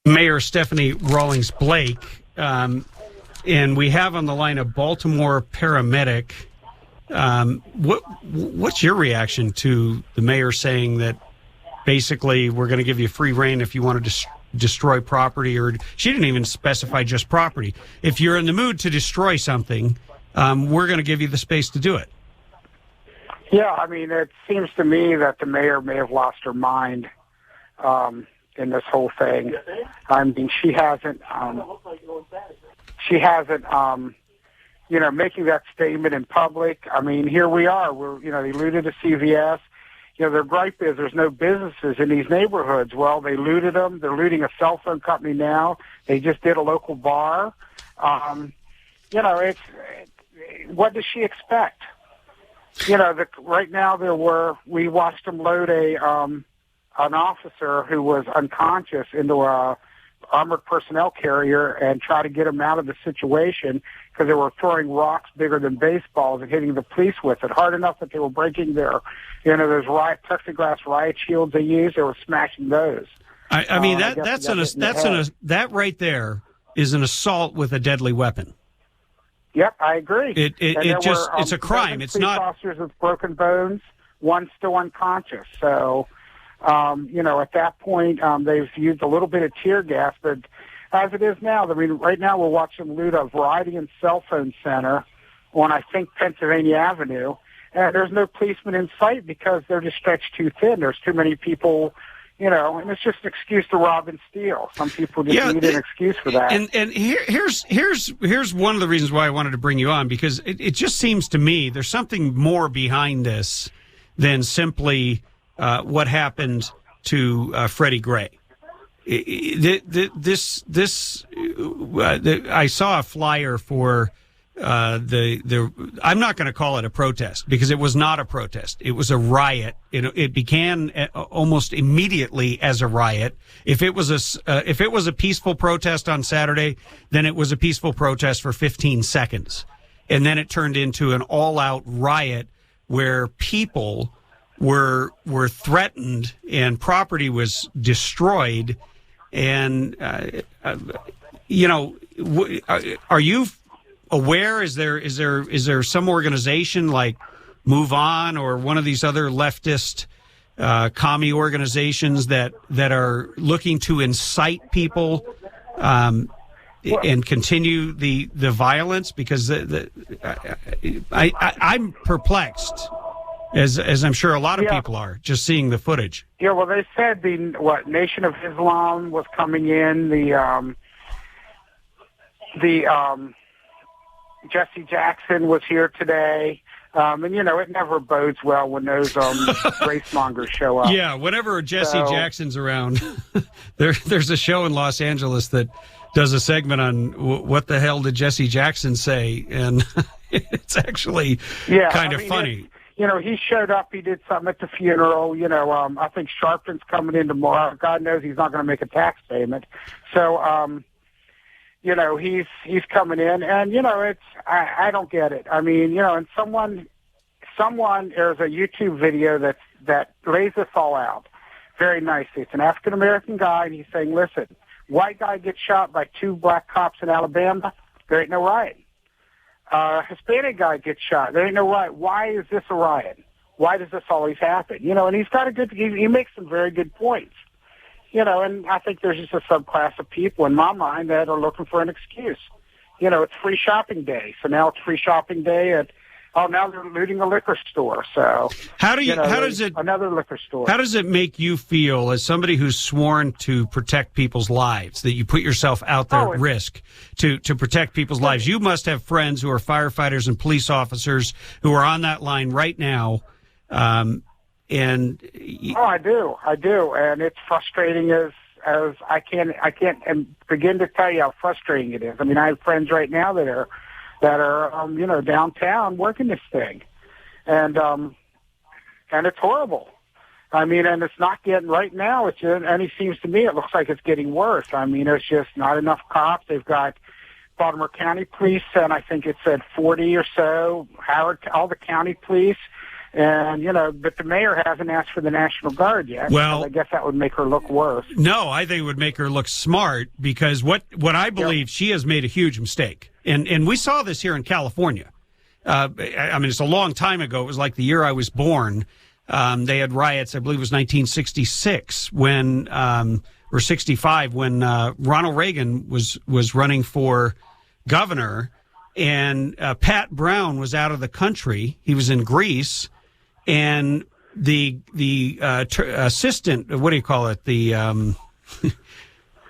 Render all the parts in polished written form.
Mayor Stephanie Rawlings Blake, and we have on the line a Baltimore paramedic. What's your reaction to the mayor saying that basically we're going to give you free rein if you want to destroy property, or she didn't even specify just property. If you're in the mood to destroy something, we're going to give you the space to do it. Yeah, I mean, it seems to me that the mayor may have lost her mind in this whole thing. I mean, she hasn't, making that statement in public. I mean, here we are. They looted a CVS. Their gripe is there's no businesses in these neighborhoods. Well, they looted them. They're looting a cell phone company now. They just did a local bar. What does she expect? Right now we watched them load an officer who was unconscious into a armored personnel carrier and try to get him out of the situation because they were throwing rocks bigger than baseballs and hitting the police with it hard enough that they were breaking those plexiglass riot shields they use. They were smashing those. I mean that right there is an assault with a deadly weapon. Yep, I agree. It's a crime. It's not officers with broken bones. One still unconscious. So. At that point, they've used a little bit of tear gas, but as it is now, I mean, right now we're watching loot a variety and cell phone center on, I think, Pennsylvania Avenue, and there's no policeman in sight because they're just stretched too thin. There's too many people, and it's just an excuse to rob and steal. Some people just need an excuse for that. And here's one of the reasons why I wanted to bring you on, because it just seems to me there's something more behind this than simply what happened to Freddie Gray. I saw a flyer for I'm not going to call it a protest because it was not a protest. It was a riot. It began almost immediately as a riot. If it was a peaceful protest on Saturday, then it was a peaceful protest for 15 seconds, and then it turned into an all-out riot where people were threatened and property was destroyed. And are you aware? Is there some organization like Move On or one of these other leftist commie organizations that are looking to incite people and continue the violence? Because I'm perplexed. As I'm sure a lot of people are, just seeing the footage. Yeah, well, they said Nation of Islam was coming in. The Jesse Jackson was here today. And, it never bodes well when those race mongers show up. Yeah, whenever Jesse Jackson's around, there's a show in Los Angeles that does a segment on what the hell did Jesse Jackson say? And it's actually kind of funny. He showed up. He did something at the funeral. I think Sharpton's coming in tomorrow. God knows he's not going to make a tax payment. So, he's coming in, and I don't get it. I mean, and someone there's a YouTube video that lays this all out very nicely. It's an African American guy, and he's saying, "Listen, white guy gets shot by two black cops in Alabama. There ain't no riot. Hispanic guy gets shot. There ain't no riot. Why is this a riot? Why does this always happen?" And he's got he makes some very good points. And I think there's just a subclass of people in my mind that are looking for an excuse. It's free shopping day. So now it's free shopping day now they're looting a liquor store. So another liquor store. How does it make you feel as somebody who's sworn to protect people's lives, that you put yourself out there at risk to protect people's lives? You must have friends who are firefighters and police officers who are on that line right now. I do, and it's frustrating as I can't begin to tell you how frustrating it is. I mean, I have friends right now that are downtown working this thing, and it's horrible. I mean, and it's not getting right now. It seems to me it looks like it's getting worse. I mean, there's just not enough cops. They've got Baltimore County Police, and I think it said 40 or so. Howard, all the county police. And, but the mayor hasn't asked for the National Guard yet. Well, so I guess that would make her look worse. No, I think it would make her look smart, because what I believe, she has made a huge mistake. And we saw this here in California. I mean, it's a long time ago. It was like the year I was born. They had riots, I believe it was 1966 or 65, when Ronald Reagan was running for governor, and Pat Brown was out of the country. He was in Greece. And the assistant, what do you call it? The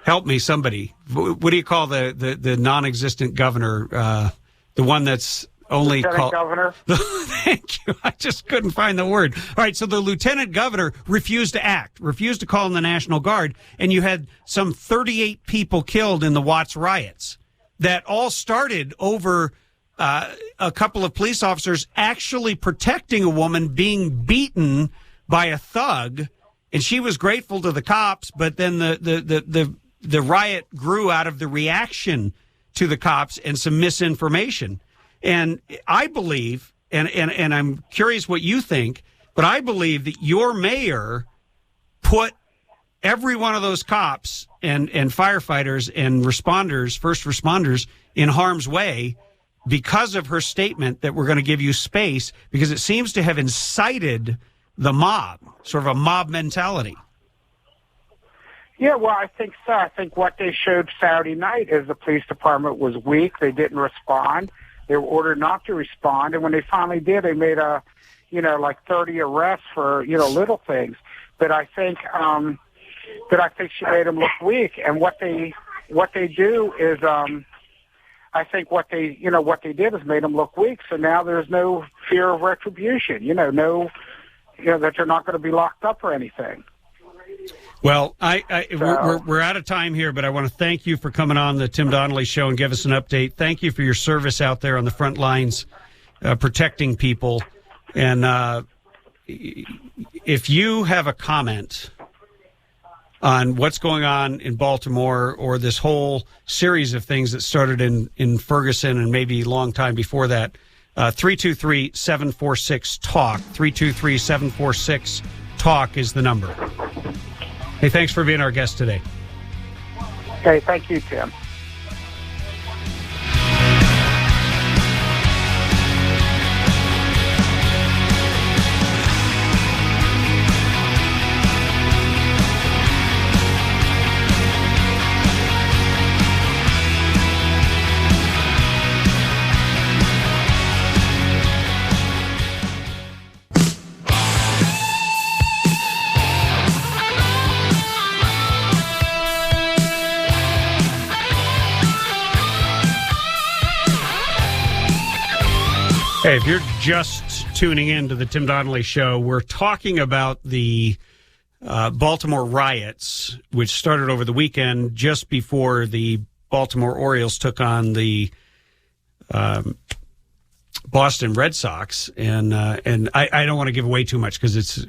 help me, somebody. What do you call the non-existent governor? The one that's only called governor. Thank you. I just couldn't find the word. All right, so the lieutenant governor refused to call in the National Guard, and you had some 38 people killed in the Watts riots. That all started over a couple of police officers actually protecting a woman being beaten by a thug, and she was grateful to the cops. But then the riot grew out of the reaction to the cops and some misinformation. And I believe, and I'm curious what you think, but I believe that your mayor put every one of those cops and firefighters and responders, first responders, in harm's way because of her statement that we're going to give you space, because it seems to have incited the mob, sort of a mob mentality. Yeah, well, I think so. I think what they showed Saturday night is the police department was weak. They didn't respond. They were ordered not to respond. And when they finally did, they made like 30 arrests for, little things. But I think she made them look weak. And what they do is, I think what they did is made them look weak. So now there's no fear of retribution, that they're not going to be locked up or anything. Well, we're out of time here, but I want to thank you for coming on the Tim Donnelly Show and give us an update. Thank you for your service out there on the front lines, protecting people. And if you have a comment on what's going on in Baltimore, or this whole series of things that started in Ferguson and maybe a long time before that, 323-746-TALK. 323-746-TALK is the number. Hey, thanks for being our guest today. Okay, thank you, Tim. Hey, if you're just tuning in to the Tim Donnelly Show, we're talking about the Baltimore riots, which started over the weekend just before the Baltimore Orioles took on the Boston Red Sox. And I don't want to give away too much because it's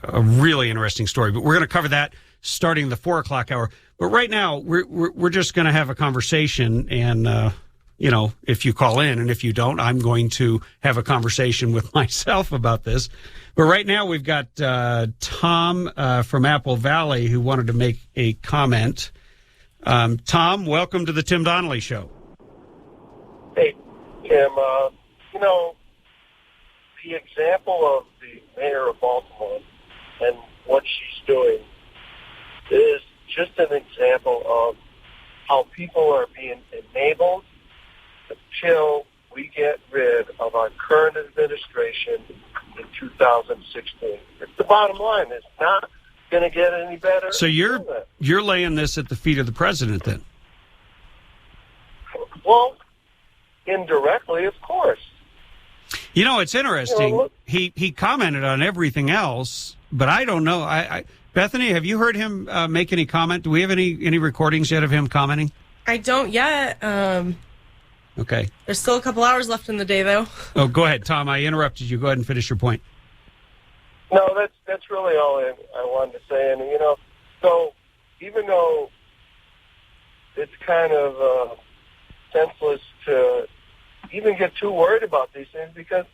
a really interesting story. But we're going to cover that starting the 4 o'clock hour. But right now, we're just going to have a conversation, and if you call in, and if you don't, I'm going to have a conversation with myself about this. But right now we've got Tom from Apple Valley who wanted to make a comment. Tom, welcome to the Tim Donnelly Show. Hey, Tim, the example of the mayor of Baltimore and what she's doing is just an example of how people are being enabled until we get rid of our current administration in 2016. It's the bottom line. It's not going to get any better. So you're laying this at the feet of the president, then? Well, indirectly, of course. It's interesting. He commented on everything else, but I don't know. Bethany, have you heard him make any comment? Do we have any recordings yet of him commenting? I don't yet. Okay. There's still a couple hours left in the day, though. Oh, go ahead, Tom. I interrupted you. Go ahead and finish your point. No, that's really all I wanted to say. And, so even though it's kind of senseless to even get too worried about these things, because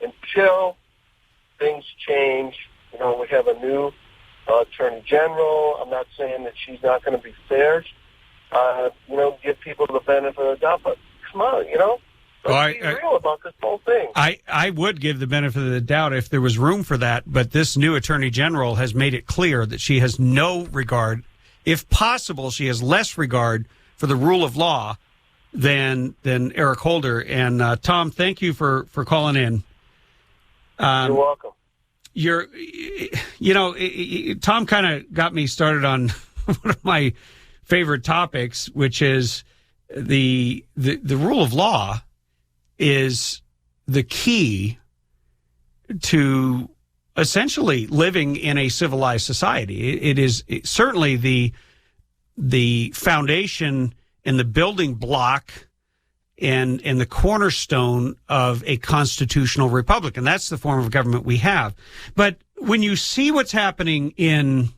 until things change. You know, we have a new attorney general. I'm not saying that she's not going to be fair. You know, give people the benefit of the doubt, but come on, you know, let's be real about this whole thing. I would give the benefit of the doubt if there was room for that, but this new attorney general has made it clear that she has no regard. If possible, she has less regard for the rule of law than Eric Holder. And Tom, thank you for calling in. You're welcome. Tom kind of got me started on one of my favorite topics, which is the rule of law is the key to essentially living in a civilized society. It is certainly the foundation and the building block and the cornerstone of a constitutional republic. And that's the form of government we have. But when you see what's happening in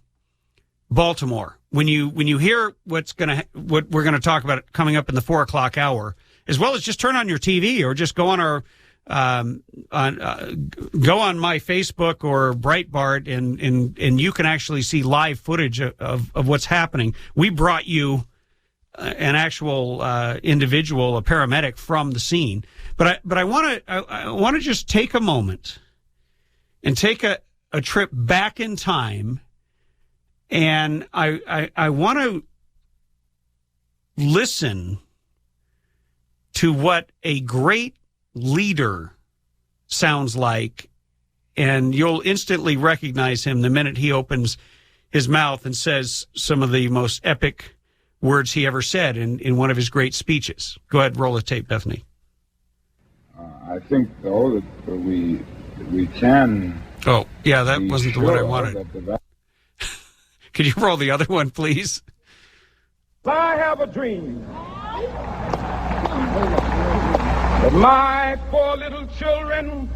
Baltimore, when you hear what we're going to talk about coming up in the 4:00 hour, as well as just turn on your TV or just go on our go on my Facebook or Breitbart and you can actually see live footage of what's happening. We brought you an actual individual, a paramedic from the scene. But I want to just take a moment and take a trip back in time, and I want to listen to what a great leader sounds like, and you'll instantly recognize him the minute he opens his mouth and says some of the most epic words he ever said in one of his great speeches. Go ahead, roll the tape, Bethany. I think, though, that we can... Oh, yeah, that wasn't the one I wanted. Could you roll the other one, please? I have a dream that my 4 little children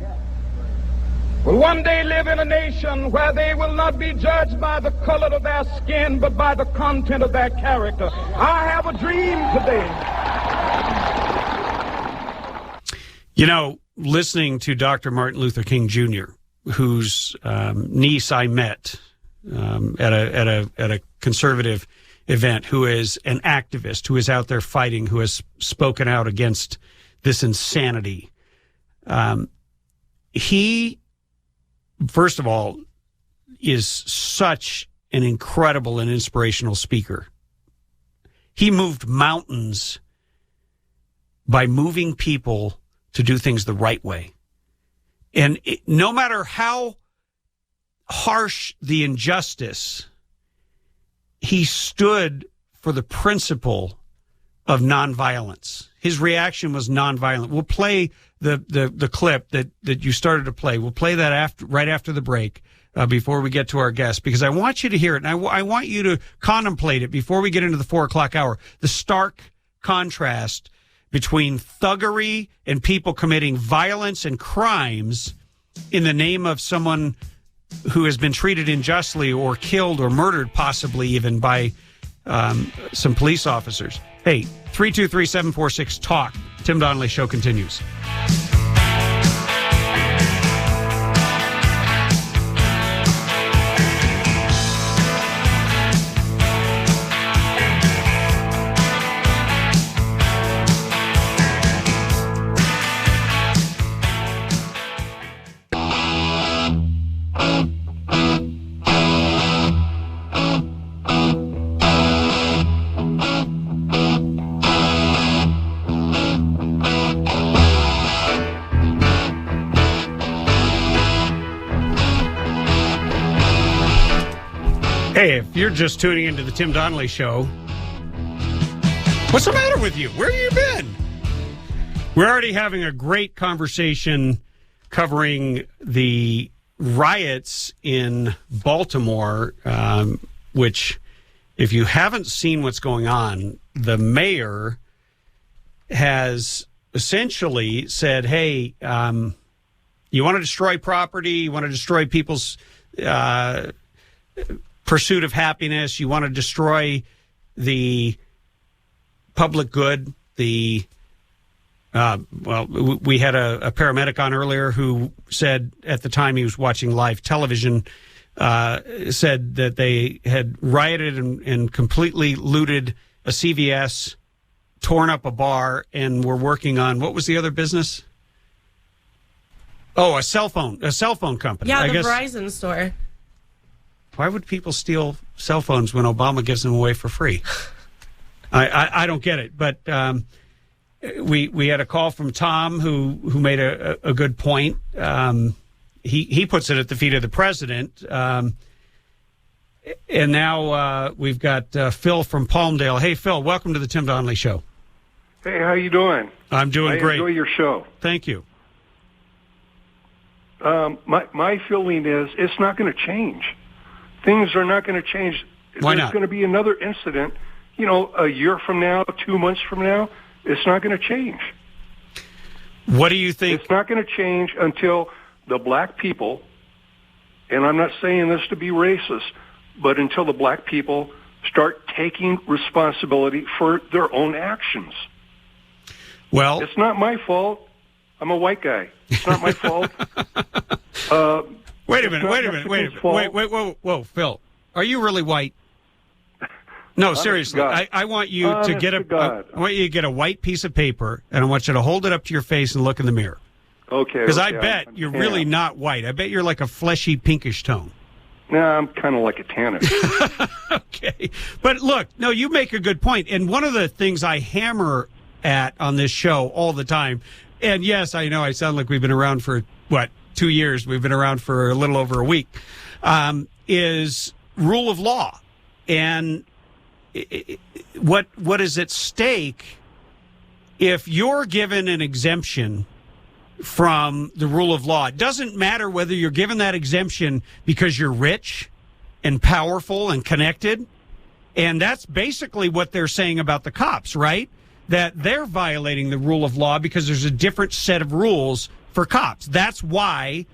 will one day live in a nation where they will not be judged by the color of their skin, but by the content of their character. I have a dream today. You know, listening to Dr. Martin Luther King Jr., whose niece I met at a conservative event, who is an activist, who is out there fighting, who has spoken out against this insanity. He, first of all, is such an incredible and inspirational speaker. He moved mountains by moving people to do things the right way. And no matter how harsh the injustice, he stood for the principle of nonviolence. His reaction was nonviolent. We'll play the clip that you started to play. We'll play that right after the break, before we get to our guest, because I want you to hear it, and I want you to contemplate it before we get into the 4:00 hour. The stark contrast between thuggery and people committing violence and crimes in the name of someone who has been treated unjustly or killed or murdered, possibly even by some police officers. Hey, 323-746-TALK. Tim Donnelly Show continues. Hey, if you're just tuning into the Tim Donnelly Show, what's the matter with you? Where have you been? We're already having a great conversation covering the riots in Baltimore, which, if you haven't seen what's going on, the mayor has essentially said, hey, you want to destroy property, you want to destroy people's pursuit of happiness, you want to destroy the public good, the Well, we had a paramedic on earlier who said at the time he was watching live television, said that they had rioted and completely looted a CVS, torn up a bar, and were working on, what was the other business? Oh, a cell phone company. Yeah, I the guess. Verizon store. Why would people steal cell phones when Obama gives them away for free? I don't get it. But we had a call from Tom who made a good point. He puts it at the feet of the president. And now we've got Phil from Palmdale. Hey, Phil, welcome to the Tim Donnelly Show. Hey, how you doing? I'm doing great. I enjoy your show. Thank you. My feeling is it's not going to change. Things are not going to change. Why There's not? going to be another incident, a year from now, 2 months from now. It's not going to change. What do you think? It's not going to change until the black people, and I'm not saying this to be racist, but until the black people start taking responsibility for their own actions. Well, it's not my fault. I'm a white guy. It's not my fault. Wait a minute. Whoa, Phil. Are you really white? No, seriously. I want you to get I want you to get a white piece of paper, and I want you to hold it up to your face and look in the mirror. Okay. Because I bet you're really not white. I bet you're like a fleshy pinkish tone. No, I'm kind of like a tannish. Okay. But look, no, you make a good point. And one of the things I hammer at on this show all the time, and yes, I know I sound like we've been around for, 2 years. We've been around for a little over a week, is rule of law. And what is at stake if you're given an exemption from the rule of law? It doesn't matter whether you're given that exemption because you're rich and powerful and connected. And that's basically what they're saying about the cops, right? That they're violating the rule of law because there's a different set of rules for cops. That's why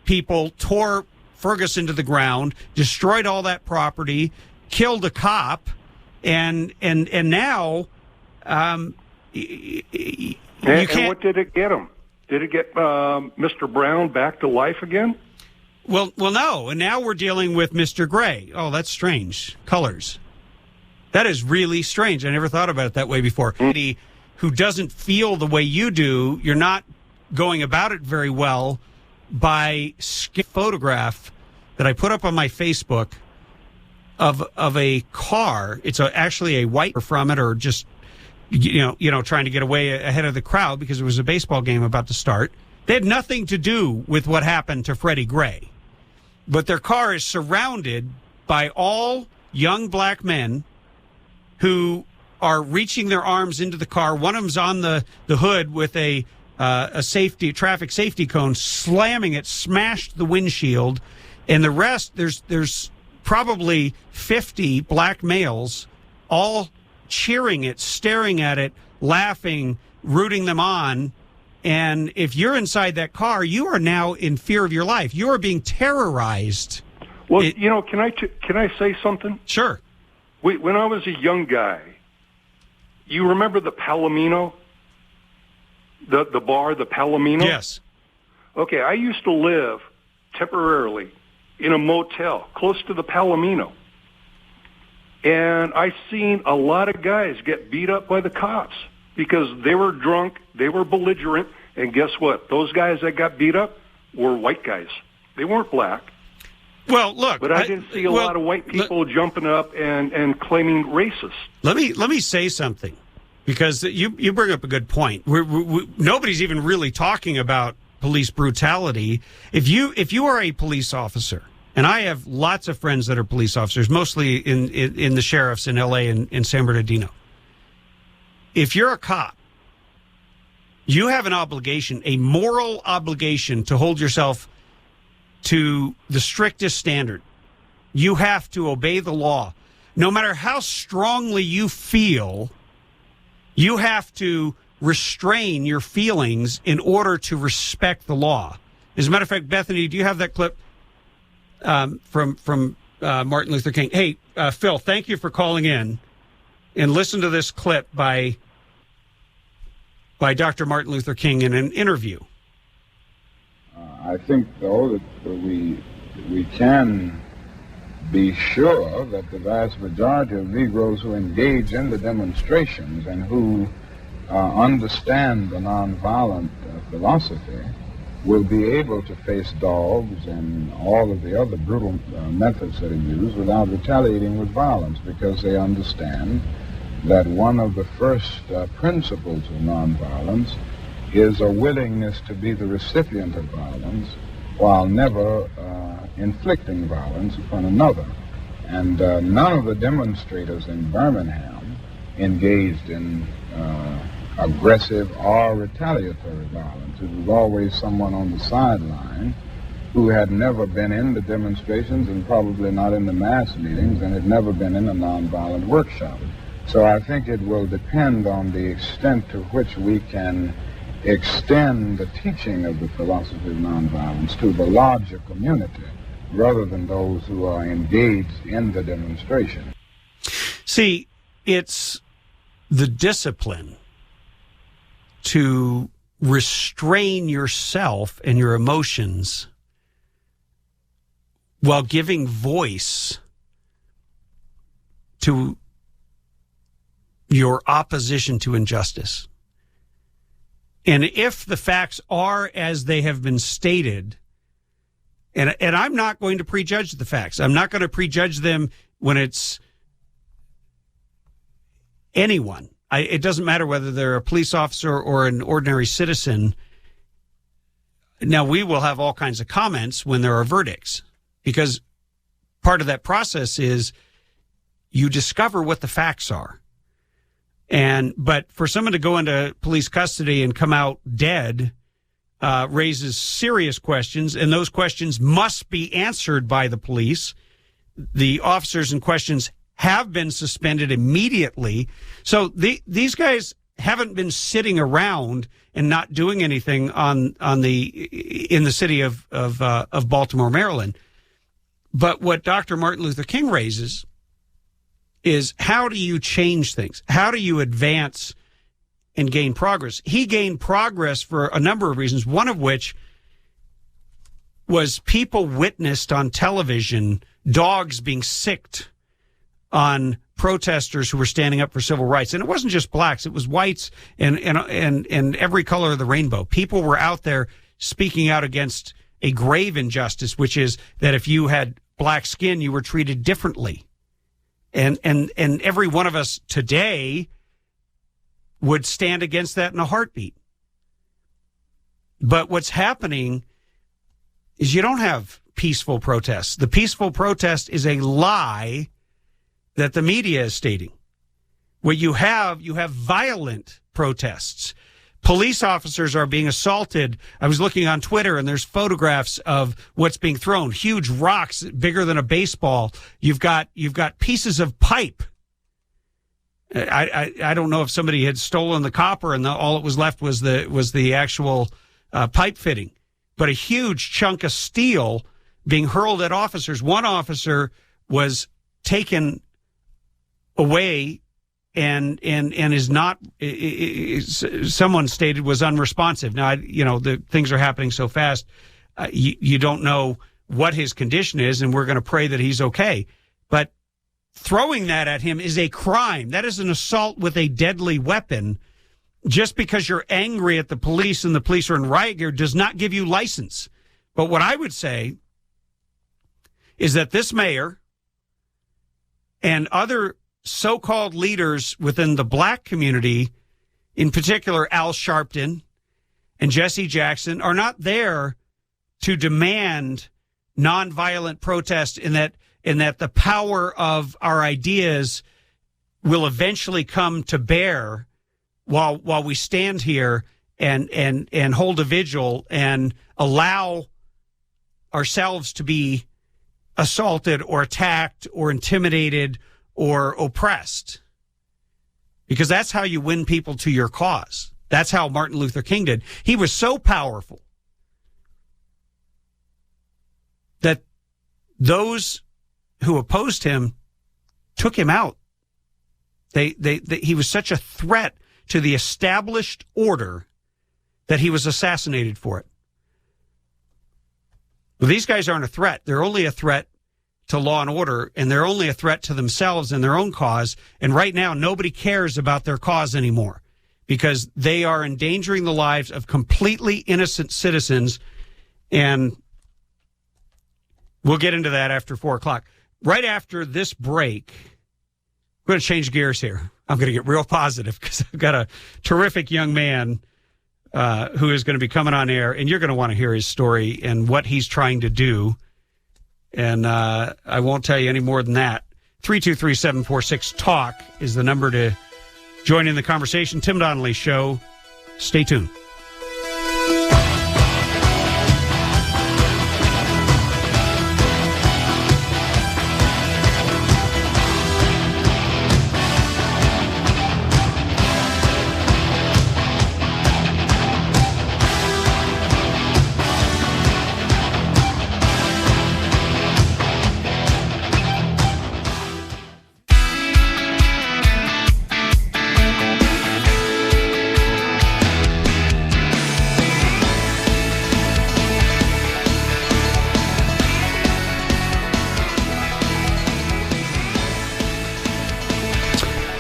people tore Ferguson to the ground, destroyed all that property, killed a cop, and now you can't. And what did it get him? Did it get Mr. Brown back to life again? Well, no. And now we're dealing with Mr. Gray. Oh, that's strange. Colors. That is really strange. I never thought about it that way before. Somebody who doesn't feel the way you do, you're not going about it very well by photograph that I put up on my Facebook of a car. It's actually a white from it, or just trying to get away ahead of the crowd because it was a baseball game about to start. They had nothing to do with what happened to Freddie Gray, but their car is surrounded by all young black men who are reaching their arms into the car. One of them's on the hood with a traffic safety cone, slamming it, smashed the windshield, and the rest, there's probably 50 black males all cheering it, staring at it, laughing, rooting them on. And if you're inside that car, you are now in fear of your life. You are being terrorized. Well, can I say something? Sure. When I was a young guy, you remember the Palomino? The bar, the Palomino? Yes. Okay, I used to live temporarily in a motel close to the Palomino. And I seen a lot of guys get beat up by the cops because they were drunk, they were belligerent, and guess what? Those guys that got beat up were white guys. They weren't black. Well, look, but I didn't see a lot of white people jumping up and claiming racist. Let me say something, because you bring up a good point. Nobody's even really talking about police brutality. If you are a police officer, and I have lots of friends that are police officers, mostly in the sheriffs in L.A. and in San Bernardino. If you're a cop, you have an obligation, a moral obligation, to hold yourself to the strictest standard. You have to obey the law. No matter how strongly you feel, you have to restrain your feelings in order to respect the law. As a matter of fact, Bethany, do you have that clip from Martin Luther King? Hey, Phil, thank you for calling in. And listen to this clip by by Dr. Martin Luther King in an interview. I think, though, that we can be sure that the vast majority of Negroes who engage in the demonstrations and who understand the nonviolent philosophy will be able to face dogs and all of the other brutal methods that are used without retaliating with violence, because they understand that one of the first principles of nonviolence is a willingness to be the recipient of violence while never inflicting violence upon another. And none of the demonstrators in Birmingham engaged in aggressive or retaliatory violence. It was always someone on the sideline who had never been in the demonstrations and probably not in the mass meetings and had never been in a nonviolent workshop. So I think it will depend on the extent to which we can extend the teaching of the philosophy of nonviolence to the larger community rather than those who are engaged in the demonstration. See, it's the discipline to restrain yourself and your emotions while giving voice to your opposition to injustice. And if the facts are as they have been stated, and I'm not going to prejudge the facts. I'm not going to prejudge them when it's anyone. It doesn't matter whether they're a police officer or an ordinary citizen. Now, we will have all kinds of comments when there are verdicts, because part of that process is you discover what the facts are. But for someone to go into police custody and come out dead raises serious questions, and those questions must be answered by the police. The officers in questions have been suspended immediately. So these guys haven't been sitting around and not doing anything in the city of Baltimore, Maryland. But what Dr. Martin Luther King raises is, how do you change things? How do you advance and gain progress? He gained progress for a number of reasons, one of which was people witnessed on television dogs being sicked on protesters who were standing up for civil rights. And it wasn't just blacks, it was whites and every color of the rainbow. People were out there speaking out against a grave injustice, which is that if you had black skin, you were treated differently. And every one of us today would stand against that in a heartbeat. But what's happening is you don't have peaceful protests. The peaceful protest is a lie that the media is stating. What you have violent protests. Police officers are being assaulted. I was looking on Twitter, and there's photographs of what's being thrown. Huge rocks bigger than a baseball. You've got pieces of pipe. I don't know if somebody had stolen the copper and all it was left was the actual pipe fitting, but a huge chunk of steel being hurled at officers. One officer was taken away and is not, someone stated, was unresponsive. Now, the things are happening so fast, you don't know what his condition is, and we're going to pray that he's okay. But throwing that at him is a crime. That is an assault with a deadly weapon. Just because you're angry at the police and the police are in riot gear does not give you license. But what I would say is that this mayor and other so-called leaders within the black community, in particular Al Sharpton and Jesse Jackson, are not there to demand nonviolent protest, in that the power of our ideas will eventually come to bear while we stand here and hold a vigil and allow ourselves to be assaulted or attacked or intimidated or oppressed. Because that's how you win people to your cause. That's how Martin Luther King did. He was so powerful that those who opposed him took him out. He was such a threat to the established order that he was assassinated for it. Well, these guys aren't a threat. They're only a threat to law and order, and they're only a threat to themselves and their own cause. And right now, nobody cares about their cause anymore because they are endangering the lives of completely innocent citizens. And we'll get into that after 4 o'clock. Right after this break, I'm going to change gears here. I'm going to get real positive because I've got a terrific young man who is going to be coming on air, and you're going to want to hear his story and what he's trying to do. And I won't tell you any more than that. 323-746-TALK is the number to join in the conversation. Tim Donnelly Show. Stay tuned.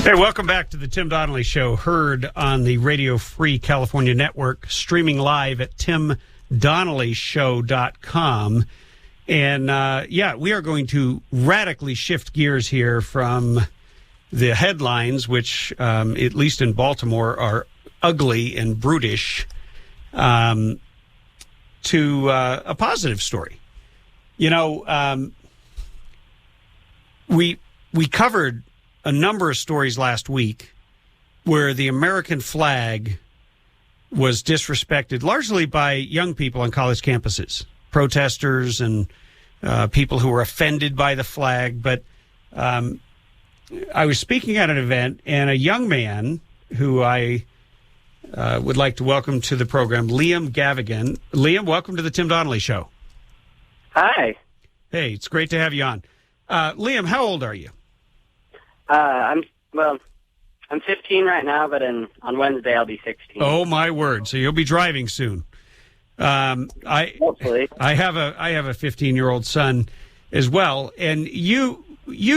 Hey, welcome back to the Tim Donnelly Show, heard on the Radio Free California Network, streaming live at timdonnellyshow.com. And, we are going to radically shift gears here from the headlines, which, at least in Baltimore, are ugly and brutish, to a positive story. You know, we covered a number of stories last week where the American flag was disrespected largely by young people on college campuses, protesters and people who were offended by the flag. But I was speaking at an event, and a young man who I would like to welcome to the program, Liam Gavigan. Liam, welcome to the Tim Donnelly Show. Hi. Hey, it's great to have you on. Liam, how old are you? I'm 15 right now, but on Wednesday I'll be 16. Oh my word! So you'll be driving soon. Hopefully. I have a 15-year-old son as well, and you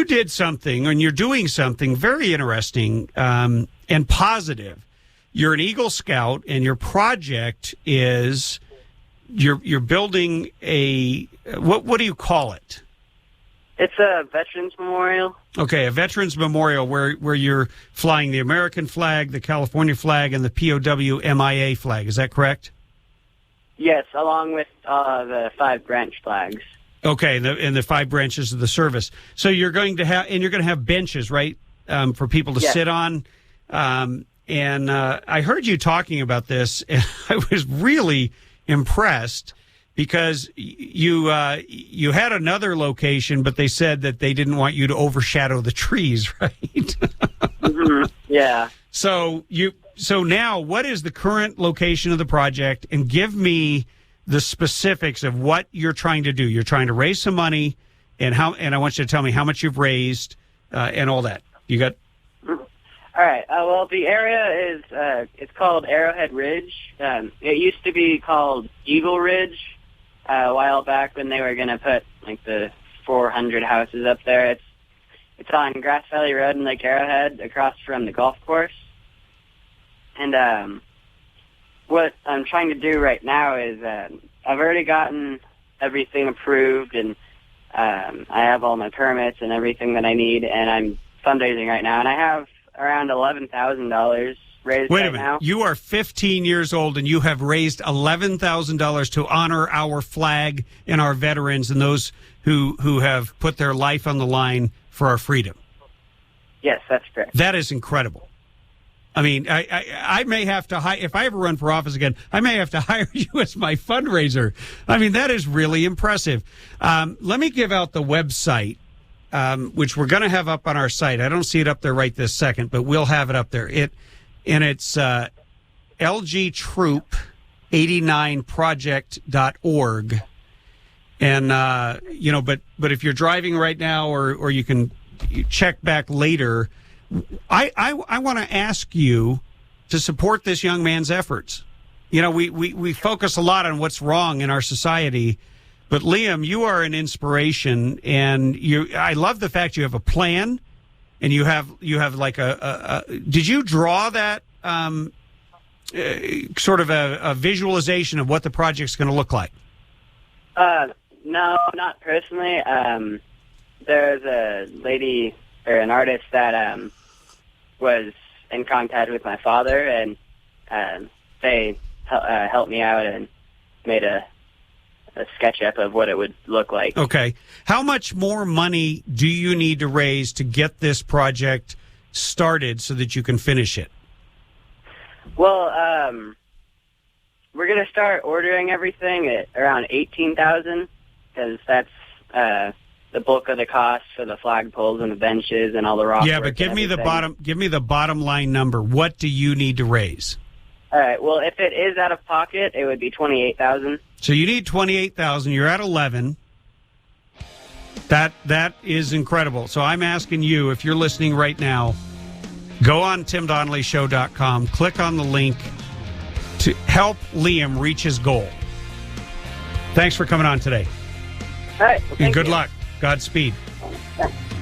did something, and you're doing something very interesting and positive. You're an Eagle Scout, and your project is you're building a what do you call it? It's a Veterans Memorial. Okay, a Veterans Memorial where you're flying the American flag, the California flag, and the POW MIA flag. Is that correct? Yes, along with the 5 branch flags. Okay, and the 5 branches of the service. So you're going to have benches, right, for people to sit on. And I heard you talking about this, and I was really impressed. Because you had another location, but they said that they didn't want you to overshadow the trees, right? Mm-hmm. Yeah. So now, what is the current location of the project? And give me the specifics of what you're trying to do. You're trying to raise some money, and I want you to tell me how much you've raised and all that. You got. All right. Well, the area is it's called Arrowhead Ridge. It used to be called Eagle Ridge. A while back when they were going to put like the 400 houses up there. It's on Grass Valley Road in Lake Arrowhead across from the golf course. And what I'm trying to do right now is I've already gotten everything approved, and I have all my permits and everything that I need, and I'm fundraising right now, and I have around $11,000 raised. Wait right a minute. now. You are 15 years old, and you have raised $11,000 to honor our flag and our veterans and those who have put their life on the line for our freedom. Yes, that's correct. That is incredible. I mean, I may have to hire, if I ever run for office again, I may have to hire you as my fundraiser. I mean, that is really impressive. Let me give out the website, which we're going to have up on our site. I don't see it up there right this second, but we'll have it up there. It's lgtroop89project.org. And, but if you're driving right now or you can check back later, I want to ask you, to support this young man's efforts. You know, we focus a lot on what's wrong in our society, but Liam, you are an inspiration, and I love the fact you have a plan, and you have like a did you draw that sort of a visualization of what the project's going to look like? No, not personally. There's a lady or an artist that was in contact with my father, and they helped me out and made a sketch up of what it would look like. Okay. How much more money do you need to raise to get this project started so that you can finish it? Well, we're going to start ordering everything at around $18,000 because that's the bulk of the cost for the flagpoles and the benches and all the rock. Yeah, but give me the bottom line number. What do you need to raise? All right. Well, if it is out of pocket, it would be $28,000. So you need $28,000. You're at 11. That is incredible. So I'm asking you, if you're listening right now, go on TimDonnellyShow.com, click on the link to help Liam reach his goal. Thanks for coming on today. All right. Well, and good luck. Godspeed.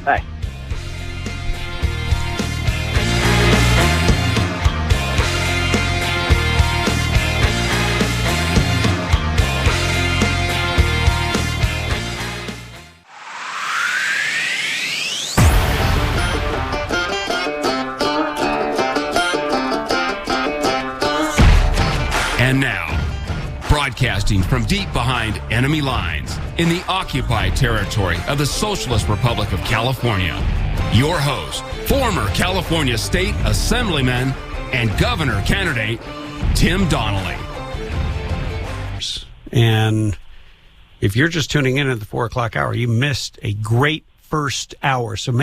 Bye. And now, broadcasting from deep behind enemy lines in the occupied territory of the Socialist Republic of California, your host, former California State Assemblyman and Governor candidate, Tim Donnelly. And if you're just tuning in at the 4 o'clock hour, you missed a great first hour. So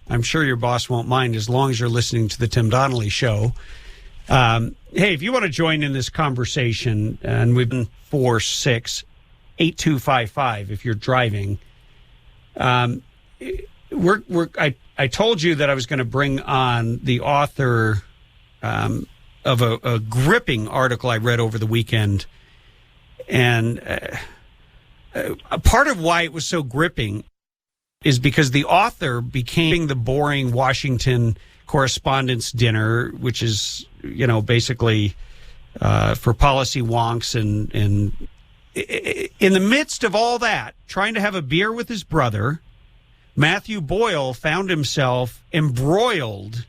I'm sure your boss won't mind as long as you're listening to the Tim Donnelly Show. Hey, if you want to join in this conversation, and we've been 4-6-8255 if you're driving. I told you that I was going to bring on the author of a gripping article I read over the weekend, and a part of why it was so gripping is because the author became the boring Washington correspondence dinner, which is, basically for policy wonks, and in the midst of all that, trying to have a beer with his brother, Matthew Boyle found himself embroiled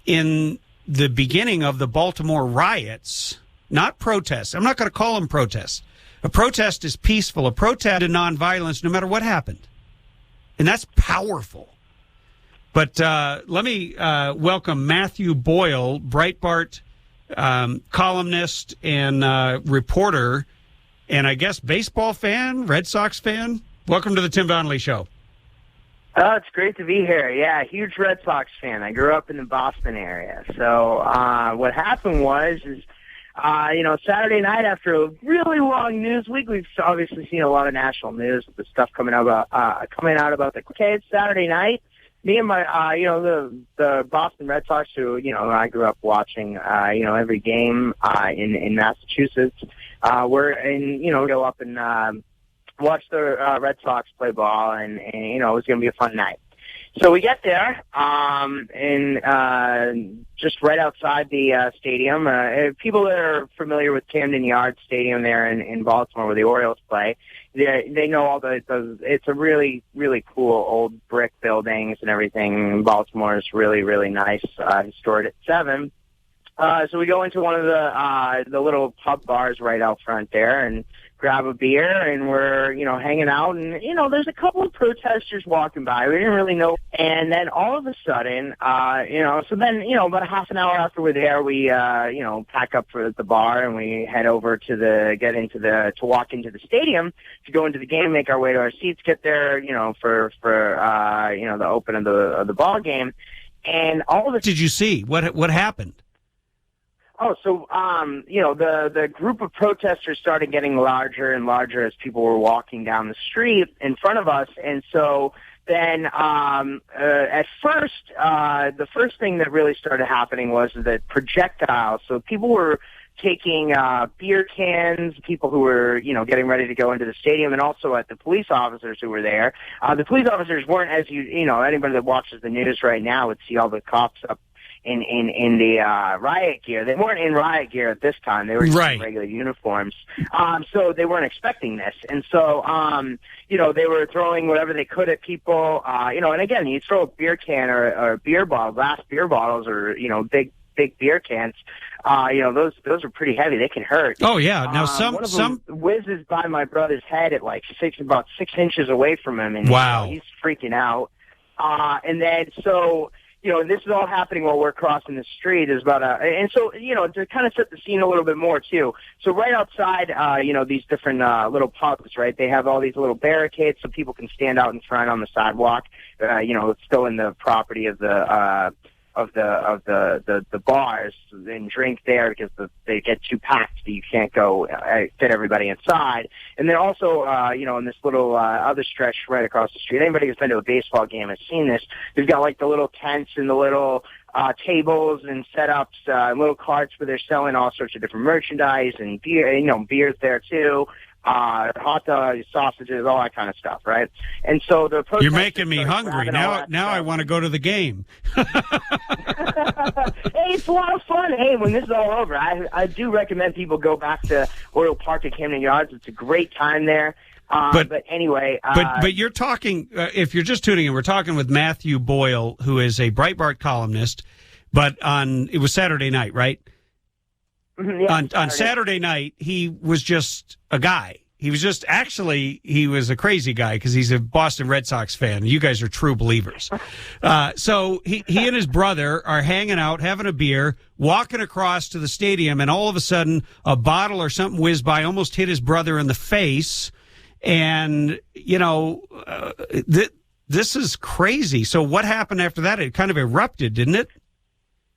in the beginning of the Baltimore riots, not protests. I'm not going to call them protests. A protest is peaceful. A protest is nonviolence, no matter what happened. And that's powerful. But let me welcome Matthew Boyle, Breitbart columnist and reporter, and I guess baseball fan, Red Sox fan. Welcome to the Tim Donnelly Show. Oh, it's great to be here. Yeah, huge Red Sox fan. I grew up in the Boston area. So what happened was Saturday night after a really long news week, we've obviously seen a lot of national news with the stuff coming out about the kids. Saturday night, me and my, the Boston Red Sox, who, I grew up watching, every game in Massachusetts, go up and watch the Red Sox play ball, and it was going to be a fun night. So we get there, and just right outside the stadium, people that are familiar with Camden Yards Stadium there in Baltimore where the Orioles play, they know all it's a really, really cool old brick buildings and everything. Baltimore is really, really nice, stored at 7. So we go into one of the little pub bars right out front there and grab a beer, and we're, hanging out, and, there's a couple of protesters walking by. We didn't really know. And then all of a sudden, so then, about a half an hour after we're there, we, pack up for the bar, and we head over to walk into the stadium to go into the game, make our way to our seats, get there, for the open of the ball game. And all of a Did you see? What happened? Oh, so, the group of protesters started getting larger and larger as people were walking down the street in front of us. And so then at first, the first thing that really started happening was that projectiles. So people were taking beer cans, people who were, getting ready to go into the stadium, and also at the police officers who were there. The police officers weren't, as anybody that watches the news right now would see all the cops up in the riot gear. They weren't in riot gear at this time. They were just in regular uniforms. So they weren't expecting this. And so, they were throwing whatever they could at people. And again, you throw a beer can or a beer bottle, glass beer bottles, or, big beer cans. Those are pretty heavy. They can hurt. Oh yeah. Now one of them whizzes by my brother's head at about 6 inches away from him, and wow, he's freaking out. And then this is all happening while we're crossing the street. To kind of set the scene a little bit more too. So right outside, these different little pubs, right? They have all these little barricades so people can stand out in front on the sidewalk. It's still in the property of the bars, and drink there because they get too packed that you can't go fit everybody inside. And then also, in this little other stretch right across the street, anybody who's been to a baseball game has seen this. They've got the little tents and the little tables and setups, and little carts where they're selling all sorts of different merchandise and beer, beers there too. Hot dogs, sausages, all that kind of stuff, right? And so the You're making me hungry. Now I want to go to the game. Hey, it's a lot of fun. Hey, when this is all over, I do recommend people go back to Oriole Park at Camden Yards. It's a great time there. But anyway... But you're talking, if you're just tuning in, we're talking with Matthew Boyle, who is a Breitbart columnist, but it was Saturday night, right? Yeah, on Saturday night, he was just a guy. He was a crazy guy because he's a Boston Red Sox fan. You guys are true believers. So he and his brother are hanging out, having a beer, walking across to the stadium, and all of a sudden a bottle or something whizzed by, almost hit his brother in the face. And, this is crazy. So what happened after that? It kind of erupted, didn't it?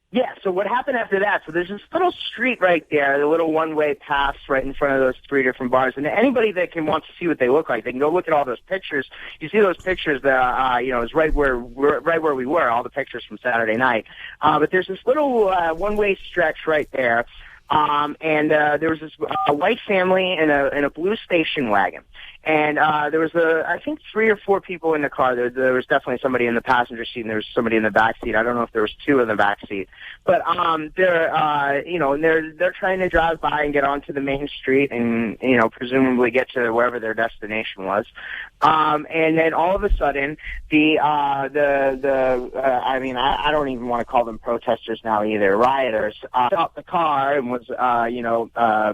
Yeah, so what happened after that? So there's this little street right there, the little one-way pass right in front of those 3 different bars. And anybody that wants to see what they look like, they can go look at all those pictures. You see those pictures that, is right where we were, all the pictures from Saturday night. But there's this little one-way stretch right there. And there was this white family in a blue station wagon. And there was I think 3 or 4 people in the car. There was definitely somebody in the passenger seat, and there was somebody in the back seat. I don't know if there was 2 in the back seat, but they're trying to drive by and get onto the main street, and presumably get to wherever their destination was. And then all of a sudden, I don't even want to call them protesters now either. Rioters stopped the car and was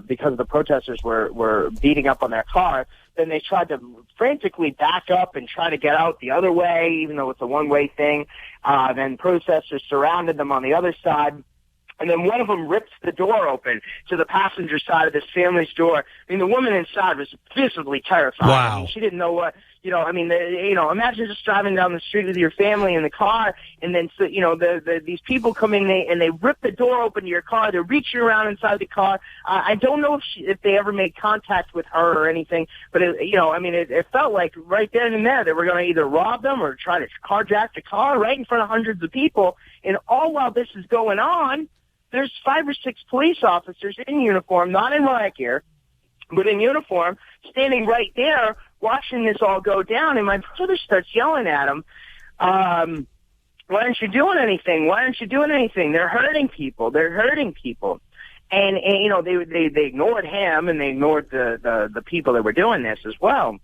because the protesters were beating up on their car. Then they tried to frantically back up and try to get out the other way, even though it's a one-way thing. Then protesters surrounded them on the other side. And then one of them rips the door open to the passenger side of this family's door. I mean, the woman inside was visibly terrified. Wow. I mean, she didn't know what, imagine just driving down the street with your family in the car, and then, these people come in and they rip the door open to your car. They're reaching around inside the car. I don't know if they ever made contact with her or anything, but it felt like right then and there they were going to either rob them or try to carjack the car right in front of hundreds of people. And all while this is going on, there's 5 or 6 police officers in uniform, not in riot gear, but in uniform, standing right there watching this all go down. And my brother starts yelling at him, why aren't you doing anything? Why aren't you doing anything? They're hurting people. And they ignored him, and they ignored the people that were doing this as well.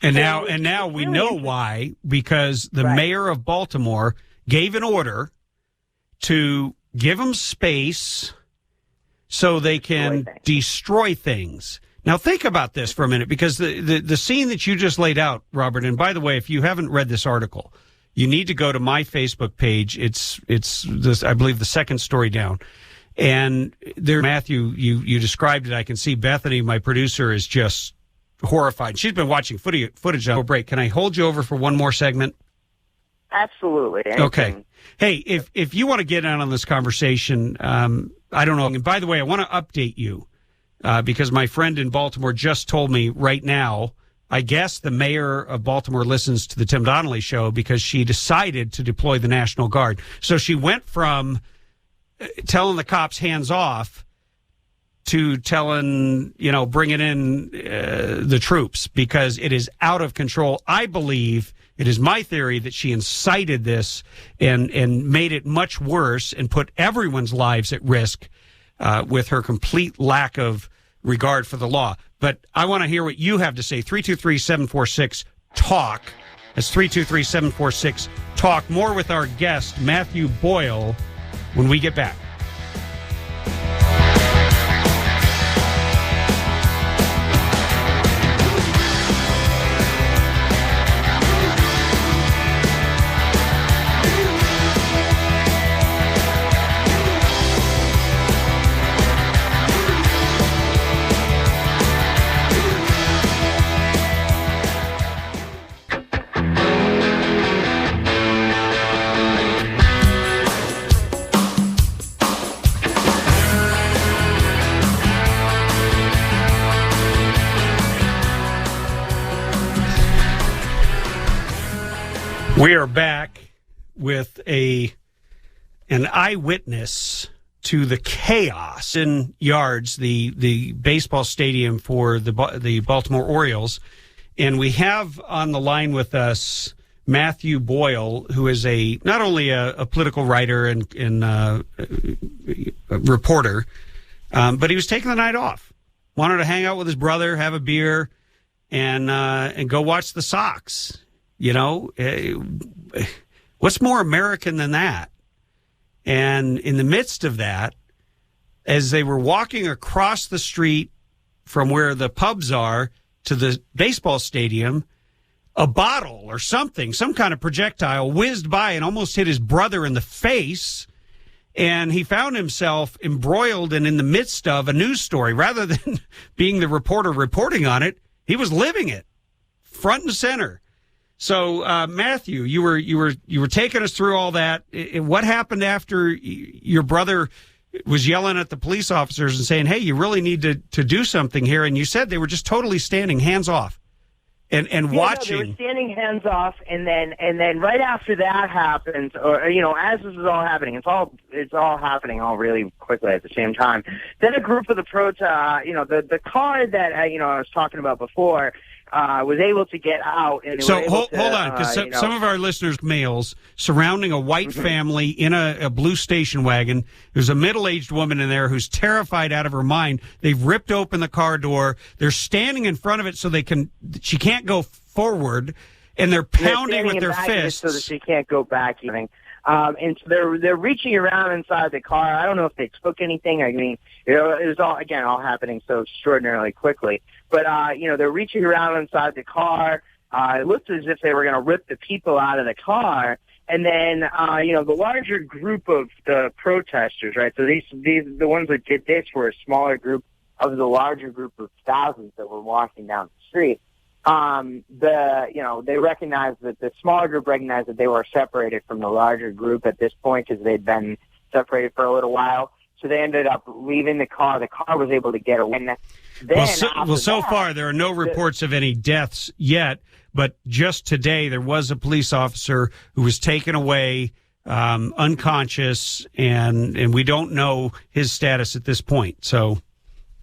And now we know why, because the mayor of Baltimore gave an order to give them space so they can destroy things. Now, think about this for a minute, because the scene that you just laid out, Robert, and by the way, if you haven't read this article, you need to go to my Facebook page. It's this, I believe, the second story down. And there, Matthew, you described it. I can see Bethany, my producer, is just horrified. She's been watching footage on a break. Can I hold you over for one more segment? Absolutely. Anything. Okay. Hey, if you want to get in on this conversation, I don't know. And by the way, I want to update you because my friend in Baltimore just told me right now I guess the mayor of Baltimore listens to the Tim Donnelly show because she decided to deploy the National Guard. So she went from telling the cops hands off to telling, bringing in the troops because it is out of control. I believe, it is my theory, that she incited this and made it much worse and put everyone's lives at risk with her complete lack of regard for the law. But I want to hear what you have to say. 323-746-TALK. That's 323-746-TALK. More with our guest, Matthew Boyle, when we get back. We are back with an eyewitness to the chaos in Yards, the baseball stadium for the Baltimore Orioles, and we have on the line with us Matthew Boyle, who is not only a political writer and a reporter, but he was taking the night off. Wanted to hang out with his brother, have a beer, and go watch the Sox. What's more American than that? And in the midst of that, as they were walking across the street from where the pubs are to the baseball stadium, a bottle or something, some kind of projectile, whizzed by and almost hit his brother in the face. And he found himself embroiled and in the midst of a news story. Rather than being the reporter reporting on it, he was living it front and center. So, Matthew, you were taking us through all that. What happened after your brother was yelling at the police officers and saying, "Hey, you really need to do something here"? And you said they were just totally standing hands off and watching. No, they were standing hands off, and then right after that happens, or as this is all happening, it's all happening all really quickly at the same time. Then a group of the the car that I was talking about before. Was able to get out. And hold on, because some of our listeners, males, surrounding a white family in a blue station wagon. There's a middle-aged woman in there who's terrified out of her mind. They've ripped open the car door. They're standing in front of it so she can't go forward, and they're pounding with their fists so that she can't go back. And so they're reaching around inside the car. I don't know if they took anything. I mean, it was all happening so extraordinarily quickly. But they're reaching around inside the car. It looked as if they were going to rip the people out of the car. And then the larger group of the protesters, right? So these the ones that did this were a smaller group of the larger group of thousands that were walking down the street. They recognized that the smaller group recognized that they were separated from the larger group at this point because they'd been separated for a little while. So they ended up leaving the car. The car was able to get away. So far there are no reports of any deaths yet, but just today there was a police officer who was taken away unconscious, and we don't know his status at this point. So.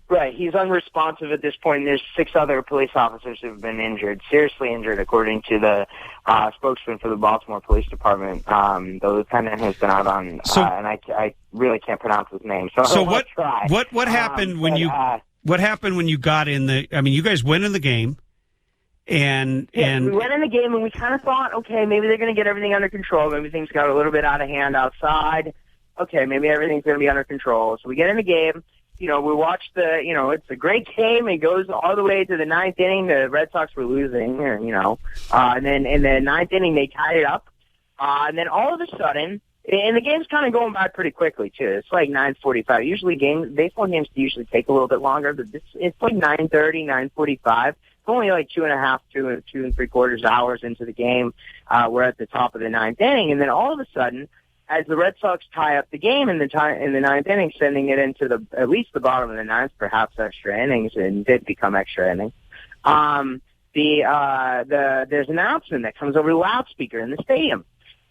Right, he's unresponsive at this point. There's 6 other police officers who've been injured, seriously injured, according to the spokesman for the Baltimore Police Department. The lieutenant has been out on, and I really can't pronounce his name. So what happened when you what happened when you got in the? I mean, you guys went in the game, and we went in the game, and we kind of thought, okay, maybe they're going to get everything under control. Maybe things got a little bit out of hand outside. Okay, maybe everything's going to be under control. So we get in the game. We watched it's a great game. It goes all the way to the 9th inning. The Red Sox were losing, and then in the 9th inning they tied it up. And then all of a sudden, and the game's kind of going by pretty quickly too. It's like 9:45. Usually baseball games usually take a little bit longer, but it's like 9:30, 9:45. It's only like 2.5, 2 and 3/4 hours into the game. We're at the top of the 9th inning, and then all of a sudden, as the Red Sox tie up the game in the 9th inning, sending it into at least the bottom of the 9th, perhaps extra innings, and did become extra innings. there's an announcement that comes over the loudspeaker in the stadium.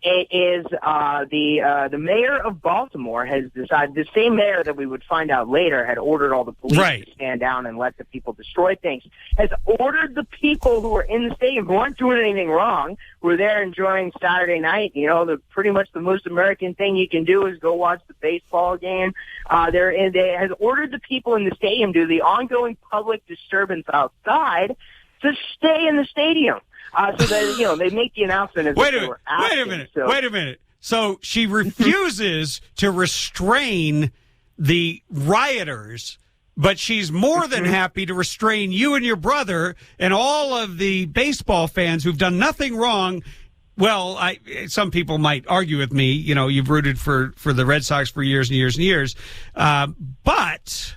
It is the mayor of Baltimore has decided, the same mayor that we would find out later had ordered all the police to stand down and let the people destroy things, has ordered the people who were in the stadium, who aren't doing anything wrong, who were there enjoying Saturday night. You know, pretty much the most American thing you can do is go watch the baseball game. They has ordered the people in the stadium, due to the ongoing public disturbance outside, to stay in the stadium. So that, you know, they make the announcement as Wait a minute. So she refuses to restrain the rioters, but she's more than happy to restrain you and your brother and all of the baseball fans who've done nothing wrong. Well, some people might argue with me. You know, you've rooted for the Red Sox for years and years and years. But,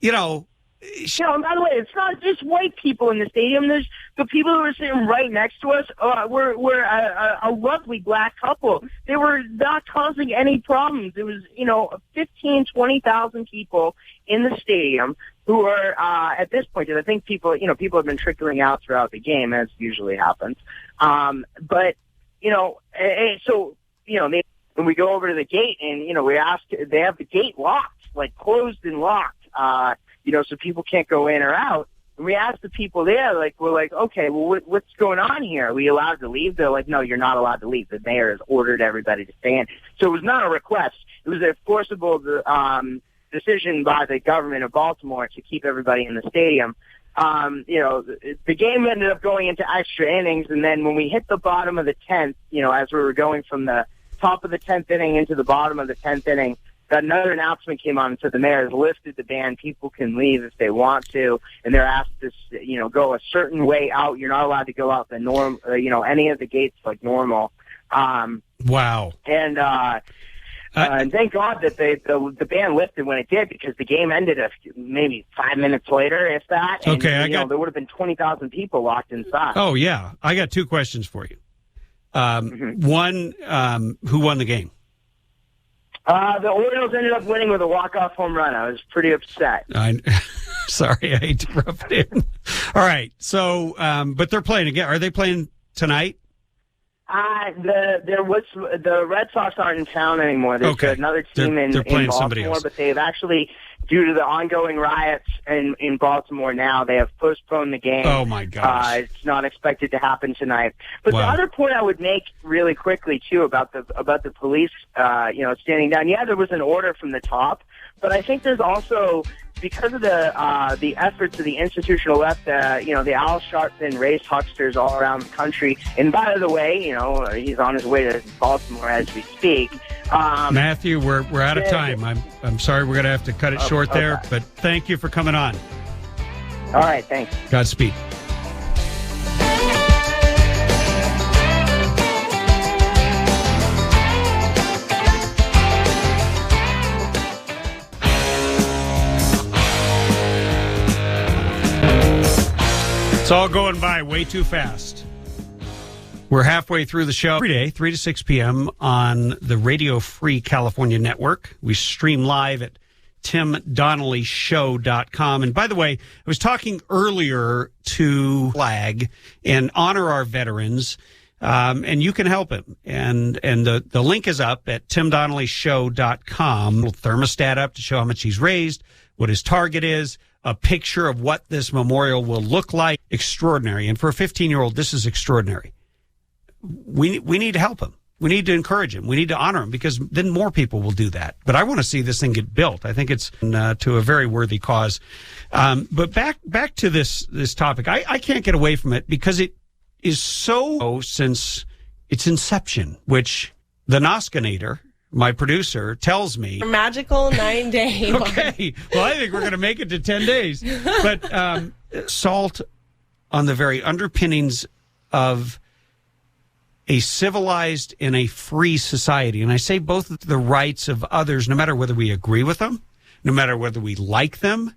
you know, by the way, it's not just white people in the stadium. There's the people who were sitting right next to us. Were a lovely black couple. They were not causing any problems. It was, 20,000 people in the stadium who are at this point. And I think people have been trickling out throughout the game, as usually happens. When we go over to the gate and we ask, they have the gate locked, like closed and locked. So people can't go in or out. And we asked the people there, we're like, okay, well, what's going on here? Are we allowed to leave? They're like, no, you're not allowed to leave. The mayor has ordered everybody to stay in. So it was not a request. It was a forcible decision by the government of Baltimore to keep everybody in the stadium. The game ended up going into extra innings, and then when we hit the bottom of the 10th, as we were going from the top of the 10th inning into the bottom of the 10th inning, another announcement came on and said the mayor has lifted the ban. People can leave if they want to, and they're asked to, go a certain way out. You're not allowed to go out the norm, any of the gates like normal. Wow. And thank God that the ban lifted when it did, because the game ended maybe 5 minutes later, if that. And, there would have been 20,000 people locked inside. Oh yeah, I got two questions for you. One, who won the game? The Orioles ended up winning with a walk-off home run. I was pretty upset. Sorry, I hate to rub it in. All right, so but they're playing again. Are they playing tonight? The Red Sox aren't in town anymore. There's another team in Baltimore, but they've actually, due to the ongoing riots in Baltimore now, they have postponed the game. Oh my gosh! It's not expected to happen tonight. But the other point I would make really quickly too about the police, standing down. Yeah, there was an order from the top, but I think there's also, because of the efforts of the institutional left, the Al Sharpton race hucksters all around the country. And by the way, he's on his way to Baltimore as we speak. Matthew, we're out of time. I'm sorry, we're going to have to cut it short there, but thank you for coming on. All right, thanks. Godspeed. It's all going by way too fast. We're halfway through the show every day, 3 to 6 p.m. on the Radio Free California Network. We stream live at timdonnellyshow.com. And by the way, I was talking earlier to flag and honor our veterans, and you can help him. And the link is up at timdonnellyshow.com. Little thermostat up to show how much he's raised, what his target is, a picture of what this memorial will look like. Extraordinary. And for a 15-year-old, this is extraordinary. We need to help him. We need to encourage him. We need to honor him, because then more people will do that. But I want to see this thing get built. I think it's to a very worthy cause. But back to this topic. I can't get away from it, because it is so since its inception, which the Noskinator, my producer, tells me. Magical 9 days. Okay. Well, I think we're going to make it to 10 days. But salt on the very underpinnings of a civilized and a free society. And I say both the rights of others, no matter whether we agree with them, no matter whether we like them.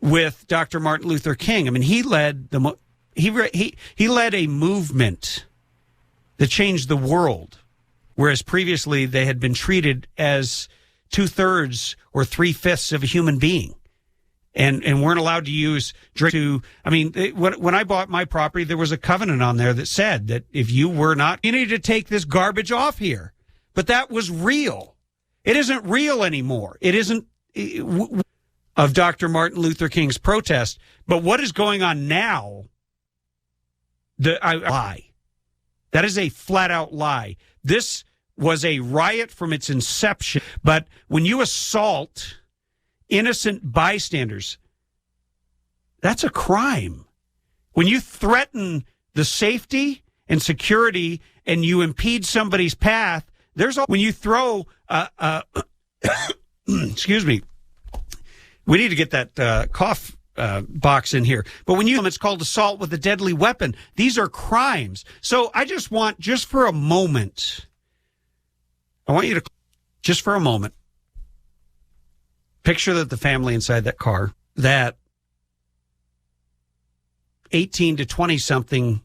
With Dr. Martin Luther King, I mean, he led he led a movement that changed the world, whereas previously they had been treated as 2/3 or 3/5 of a human being. and weren't allowed to use drink to. I mean, when I bought my property, there was a covenant on there that said that if you were not, you needed to take this garbage off here. But that was real. It isn't real anymore. It isn't of Dr. Martin Luther King's protest. But what is going on now? Lie. That is a flat out lie. This was a riot from its inception. But when you assault innocent bystanders, that's a crime. When you threaten the safety and security and you impede somebody's path, when you throw, excuse me, we need to get that cough box in here. But when it's called assault with a deadly weapon. These are crimes. So I just want, just for a moment, I want you to, just for a moment, picture that the family inside that car, that 18 to 20-something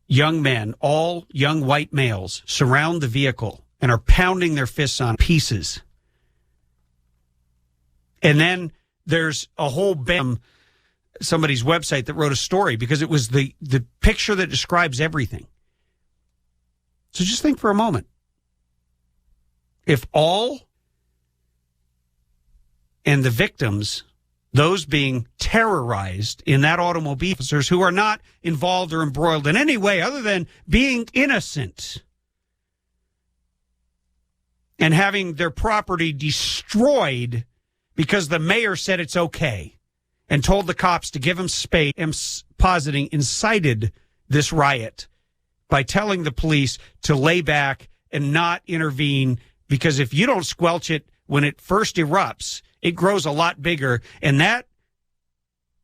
young men, all young white males, surround the vehicle and are pounding their fists on pieces. And then there's a whole somebody's website that wrote a story because it was the picture that describes everything. So just think for a moment. If all and the victims, those being terrorized in that automobile, officers who are not involved or embroiled in any way other than being innocent and having their property destroyed because the mayor said it's okay and told the cops to give him space, I'm positing incited this riot by telling the police to lay back and not intervene, because if you don't squelch it when it first erupts, it grows a lot bigger, and that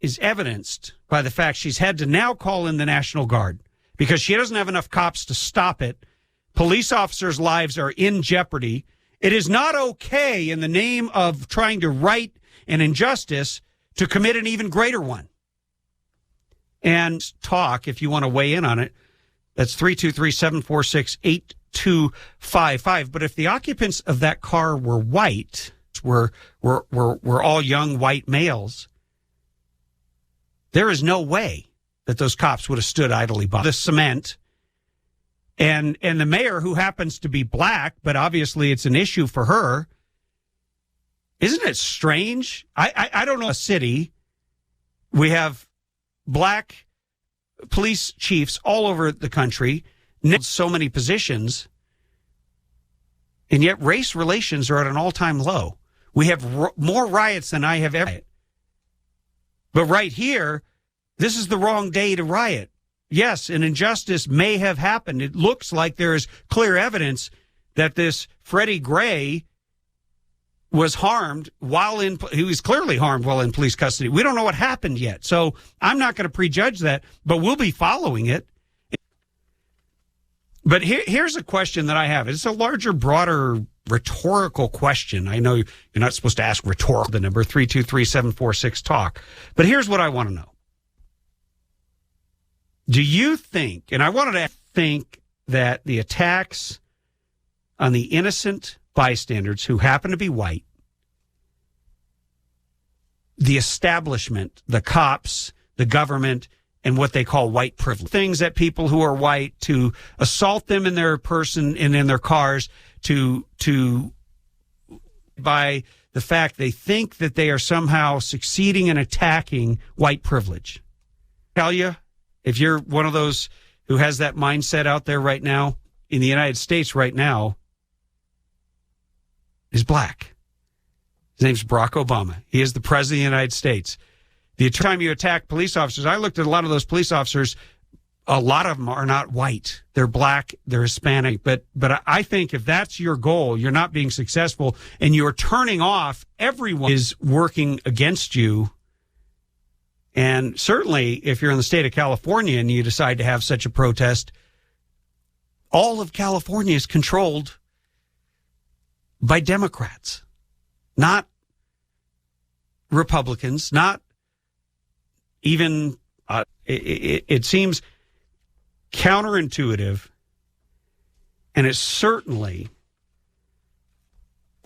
is evidenced by the fact she's had to now call in the National Guard because she doesn't have enough cops to stop it. Police officers' lives are in jeopardy. It is not okay in the name of trying to right an injustice to commit an even greater one. And talk, if you want to weigh in on it, that's 323-746-8255. But if the occupants of that car were white, were all young white males, there is no way that those cops would have stood idly by the cement. And the mayor, who happens to be black, but obviously it's an issue for her. Isn't it strange? I don't know a city. We have black police chiefs all over the country, so many positions, and yet race relations are at an all-time low. We have more riots than I have ever. But right here, this is the wrong day to riot. Yes, an injustice may have happened. It looks like there is clear evidence that this Freddie Gray was harmed he was clearly harmed while in police custody. We don't know what happened yet. So I'm not going to prejudge that, but we'll be following it. But here's a question that I have. It's a larger, broader, rhetorical question. I know you're not supposed to ask rhetorical, the number 323-746-TALK. But here's what I want to know. Do you think, and I wanted to think, that the attacks on the innocent bystanders who happen to be white, the establishment, the cops, the government, and what they call white privilege, things that people who are white, to assault them in their person and in their cars, to by the fact they think that they are somehow succeeding in attacking white privilege. Tell you, if you're one of those who has that mindset out there right now, in the United States right now, is black. His name's Barack Obama. He is the president of the United States. The time you attack police officers, I looked at a lot of those police officers. A lot of them are not white. They're black. They're Hispanic. But I think if that's your goal, you're not being successful, and you're turning off everyone is working against you. And certainly, if you're in the state of California and you decide to have such a protest, all of California is controlled by Democrats, not Republicans, not even, it seems counterintuitive, and it's certainly,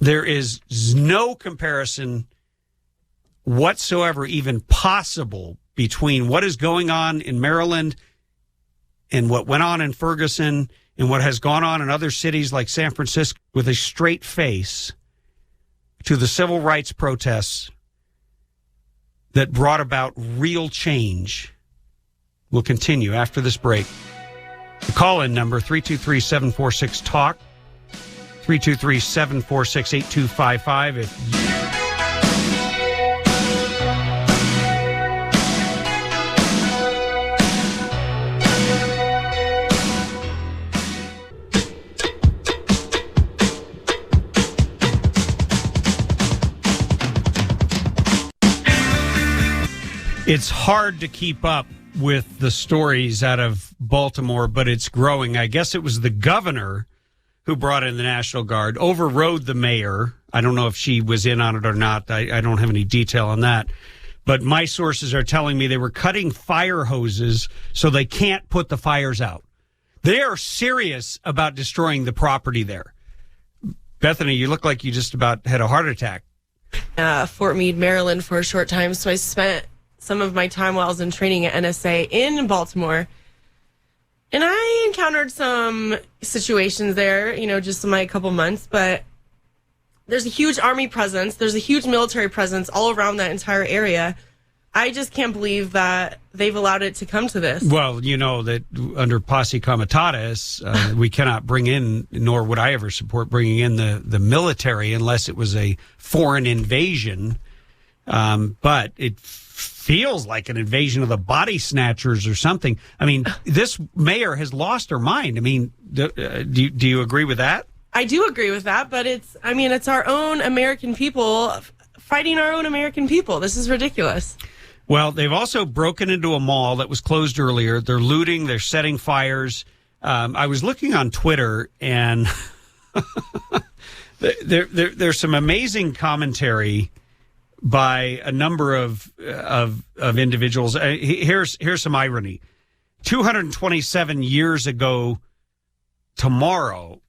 there is no comparison whatsoever even possible between what is going on in Maryland and what went on in Ferguson and what has gone on in other cities like San Francisco, with a straight face to the civil rights protests that brought about real change. Will continue after this break. The call-in number, 323-746-TALK, 323-746-8255. It's hard to keep up with the stories out of Baltimore, but it's growing. I guess it was the governor who brought in the National Guard, overrode the mayor. I don't know if she was in on it or not. I don't have any detail on that. But my sources are telling me they were cutting fire hoses so they can't put the fires out. They are serious about destroying the property there. Bethany, you look like you just about had a heart attack. Fort Meade, Maryland for a short time, so I spent some of my time while I was in training at NSA in Baltimore. And I encountered some situations there, just in my couple months, but there's a huge Army presence. There's a huge military presence all around that entire area. I just can't believe that they've allowed it to come to this. Well, you know that under posse comitatus, we cannot bring in, nor would I ever support bringing in the military unless it was a foreign invasion. But it feels like an invasion of the body snatchers or something. I mean, this mayor has lost her mind. I mean, do you agree with that? I do agree with that, but it's our own American people fighting our own American people. This is ridiculous. Well, they've also broken into a mall that was closed earlier. They're looting. They're setting fires. I was looking on Twitter, and there's some amazing commentary by a number of individuals. Here's some irony. 227 years ago tomorrow,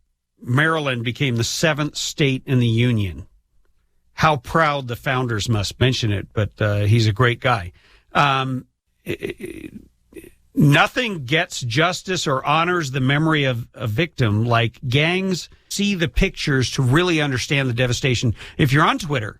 Maryland became the 7th state in the Union. How proud the founders must mention it, but he's a great guy. Nothing gets justice or honors the memory of a victim like gangs see the pictures to really understand the devastation. If you're on Twitter,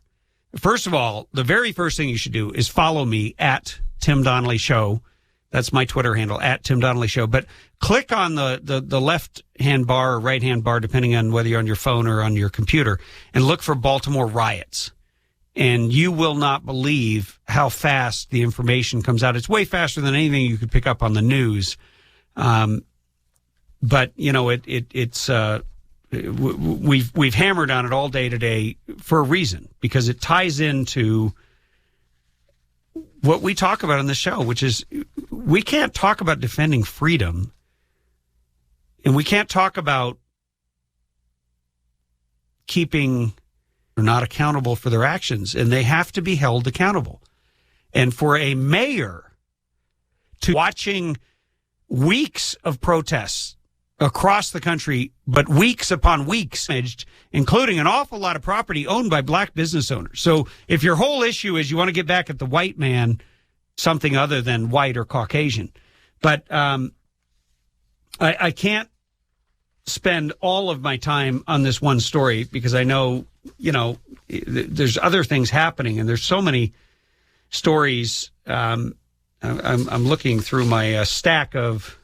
first of all, the very first thing you should do is follow me at Tim Donnelly Show. That's my Twitter handle, at Tim Donnelly Show. But click on the left-hand bar or right-hand bar, depending on whether you're on your phone or on your computer, and look for Baltimore riots. And you will not believe how fast the information comes out. It's way faster than anything you could pick up on the news. But, you know, we've hammered on it all day today for a reason, because it ties into what we talk about on the show, which is we can't talk about defending freedom, and we can't talk about keeping or not accountable for their actions, and they have to be held accountable. And for a mayor to watching weeks of protests across the country, but weeks upon weeks, including an awful lot of property owned by black business owners. So if your whole issue is you want to get back at the white man, something other than white or Caucasian. But I can't spend all of my time on this one story because I know, you know, there's other things happening, and there's so many stories. I'm looking through my stack of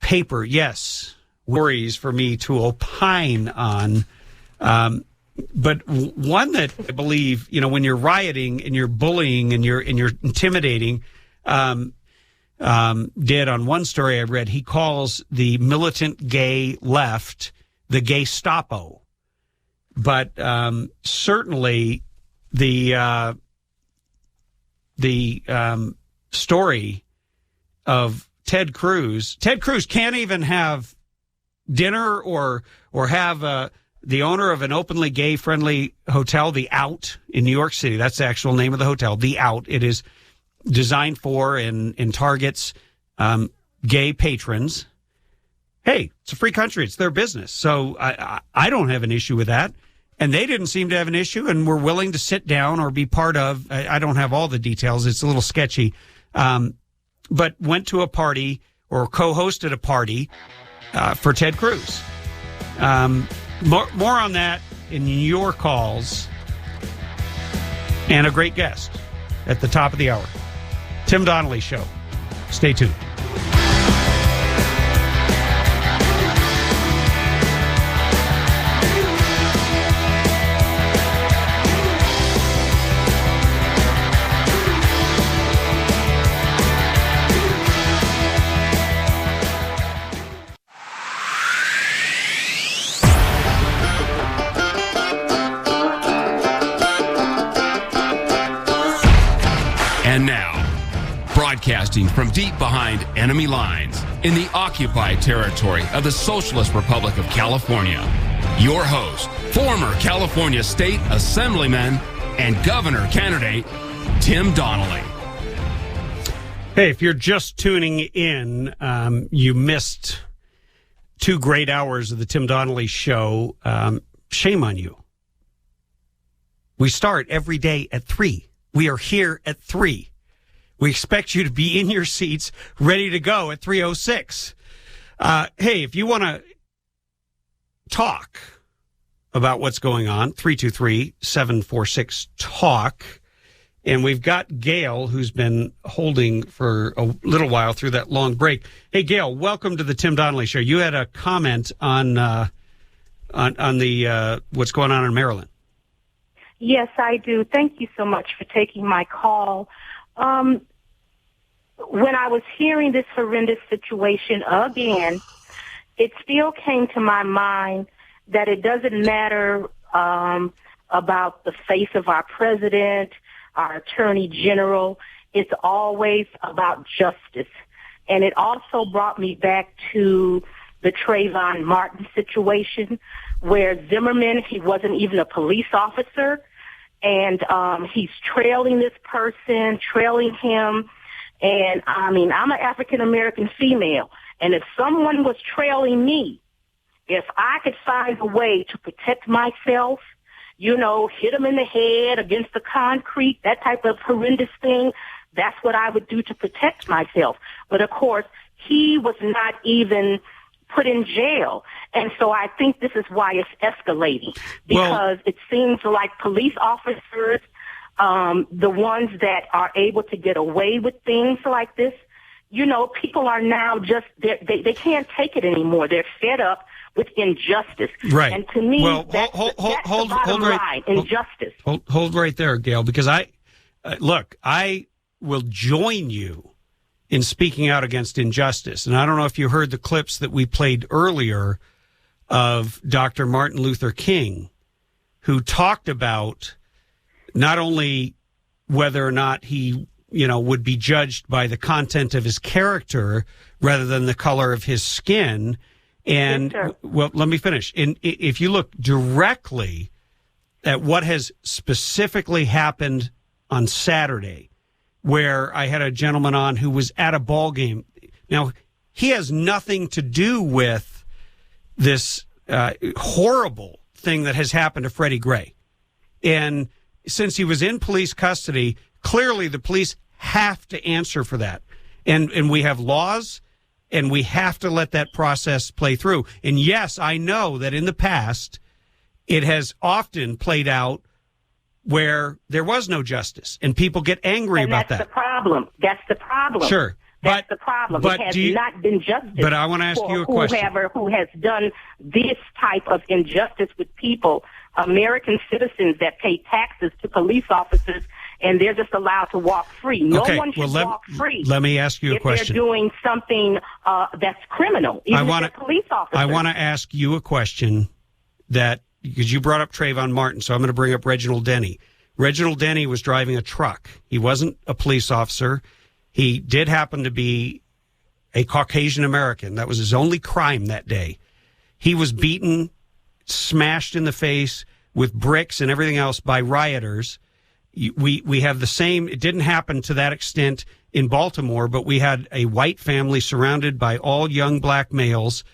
paper. Yes, worries for me to opine on. But one that I believe, you know, when you're rioting and you're bullying and you're intimidating, did on one story I read, he calls the militant gay left the Gestapo. But certainly the story of Ted Cruz can't even have dinner or have the owner of an openly gay-friendly hotel, The Out, in New York City. That's the actual name of the hotel, The Out. It is designed for and targets gay patrons. Hey, it's a free country. It's their business. So I don't have an issue with that. And they didn't seem to have an issue and were willing to sit down or be part of, I don't have all the details, it's a little sketchy, but went to a party or co-hosted a party for Ted Cruz. More on that in your calls, and a great guest at the top of the hour. Tim Donnelly Show. Stay tuned. And now, broadcasting from deep behind enemy lines in the occupied territory of the Socialist Republic of California, your host, former California State Assemblyman and Governor candidate, Tim Donnelly. Hey, if you're just tuning in, you missed 2 great hours of the Tim Donnelly Show. Shame on you. We start every day at 3. We are here at 3. We expect you to be in your seats, ready to go at 3:06. Hey, if you want to talk about what's going on, 323-746-TALK. And we've got Gail, who's been holding for a little while through that long break. Hey, Gail, welcome to the Tim Donnelly Show. You had a comment on the what's going on in Maryland. Yes, I do. Thank you so much for taking my call. When I was hearing this horrendous situation again, it still came to my mind that it doesn't matter about the face of our president, our attorney general. It's always about justice. And it also brought me back to the Trayvon Martin situation where Zimmerman, he wasn't even a police officer, and he's trailing this person, trailing him. And, I mean, I'm an African-American female, and if someone was trailing me, if I could find a way to protect myself, you know, hit him in the head against the concrete, that type of horrendous thing, that's what I would do to protect myself. But, of course, he was not even put in jail. And so I think this is why it's escalating, because it seems like police officers, the ones that are able to get away with things like this, you know, people are now just, they can't take it anymore. They're fed up with injustice. Right. And to me, well, that's the bottom line, injustice. Hold right there, Gail, because I will join you in speaking out against injustice. And I don't know if you heard the clips that we played earlier of Dr. Martin Luther King, who talked about not only whether or not he, you know, would be judged by the content of his character rather than the color of his skin. And, yes, well, let me finish. And if you look directly at what has specifically happened on Saturday, where I had a gentleman on who was at a ball game. Now, he has nothing to do with this horrible thing that has happened to Freddie Gray. And since he was in police custody, clearly the police have to answer for that. And we have laws, and we have to let that process play through. And yes, I know that in the past, it has often played out where there was no justice, and people get angry about that. That's the problem. That's the problem. Sure. That's the problem. But it has not been justice. But I want to ask you a question. Who has done this type of injustice with people, American citizens that pay taxes to police officers, and they're just allowed to walk free. No one should walk free. Let me ask you a question. If they're doing something that's criminal, even if they're police officers. I want to ask you a question that, because you brought up Trayvon Martin, so I'm going to bring up Reginald Denny. Reginald Denny was driving a truck. He wasn't a police officer. He did happen to be a Caucasian American. That was his only crime that day. He was beaten, smashed in the face with bricks and everything else by rioters. We have the same. It didn't happen to that extent in Baltimore, but we had a white family surrounded by all young black males,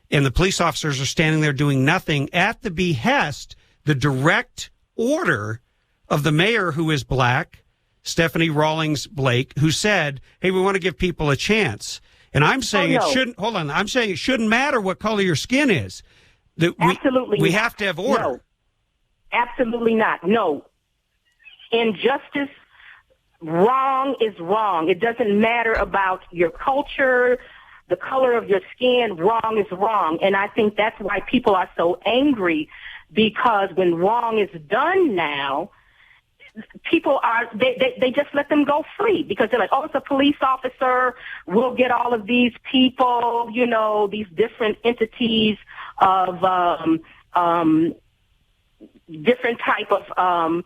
and the police officers are standing there doing nothing at the behest. the direct order of the mayor, who is black, Stephanie Rawlings Blake, who said, hey, we want to give people a chance. And I'm saying I'm saying it shouldn't matter what color your skin is. Absolutely we not. have to have order. No, absolutely not. No. Injustice, wrong is wrong. It doesn't matter about your culture, the color of your skin. Wrong is wrong. And I think that's why people are so angry, because when wrong is done now, people are, they just let them go free, because they're like, oh, it's a police officer. We'll get all of these people, you know, these different entities of different type of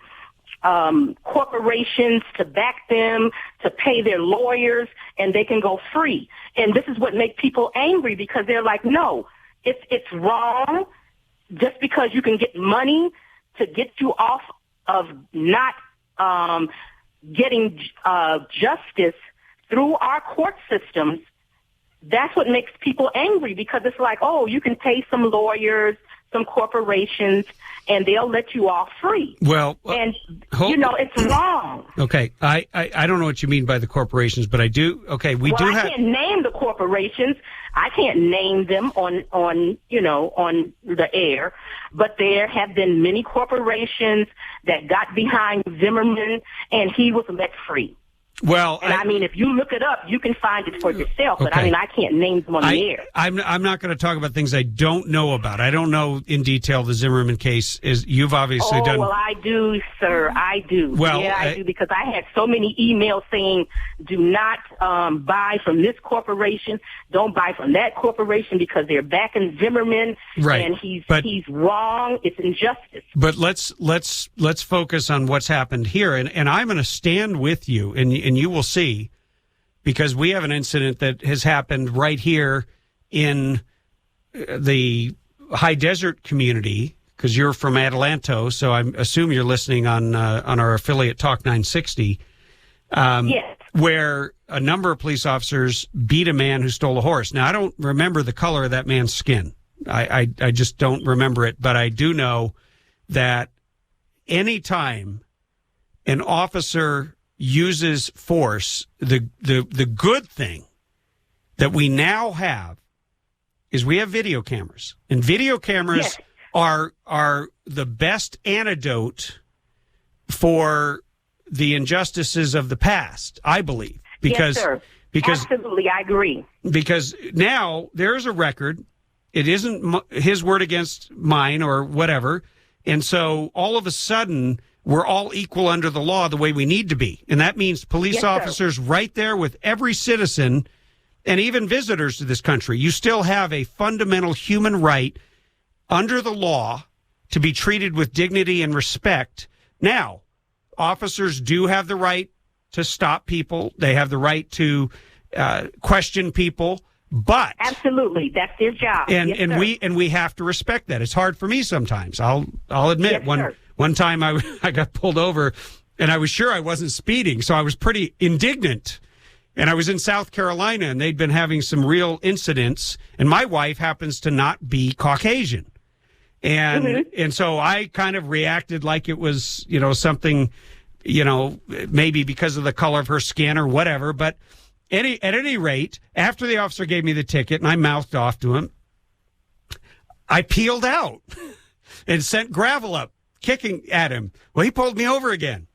corporations to back them, to pay their lawyers, and they can go free. And this is what makes people angry, because they're like, no, it's wrong. Just because you can get money to get you off of not getting justice through our court systems, that's what makes people angry, because it's like, oh, you can pay some lawyers, some corporations, and they'll let you off free. Well, and it's wrong. Okay, I don't know what you mean by the corporations, but I do. Okay, I can't name the corporations. I can't name them on the air, but there have been many corporations that got behind Zimmerman, and he was let free. Well, and I mean, if you look it up, you can find it for yourself. But I mean, I can't name them on the air. I'm not going to talk about things I don't know about. I don't know in detail the Zimmerman case. You've obviously done. Well, I do, sir. I do. Well, yeah, I do, because I had so many emails saying, "Do not buy from this corporation. Don't buy from that corporation, because they're backing Zimmerman, right? And he's wrong. It's injustice." But let's focus on what's happened here, and I'm going to stand with you, and you will see, because we have an incident that has happened right here in the high desert community, because you're from Adelanto, so I assume you're listening on our affiliate Talk 960, yes, where a number of police officers beat a man who stole a horse. Now, I don't remember the color of that man's skin. I just don't remember it, but I do know that anytime an officer uses force, the good thing that we now have is we have video cameras, and video cameras are the best antidote for the injustices of the past, I believe, because yes, sir. Absolutely, I agree. Because now there's a record. It isn't his word against mine or whatever, and so all of a sudden, we're all equal under the law the way we need to be. And that means police officers right there with every citizen and even visitors to this country. You still have a fundamental human right under the law to be treated with dignity and respect. Now, officers do have the right to stop people. They have the right to question people. But absolutely, that's their job. And we have to respect that. It's hard for me sometimes. I'll admit One time I got pulled over, and I was sure I wasn't speeding, so I was pretty indignant. And I was in South Carolina, and they'd been having some real incidents, and my wife happens to not be Caucasian. And and so I kind of reacted like it was, something, maybe because of the color of her skin or whatever. But at any rate, after the officer gave me the ticket and I mouthed off to him, I peeled out and sent gravel up, kicking at him. Well, he pulled me over again.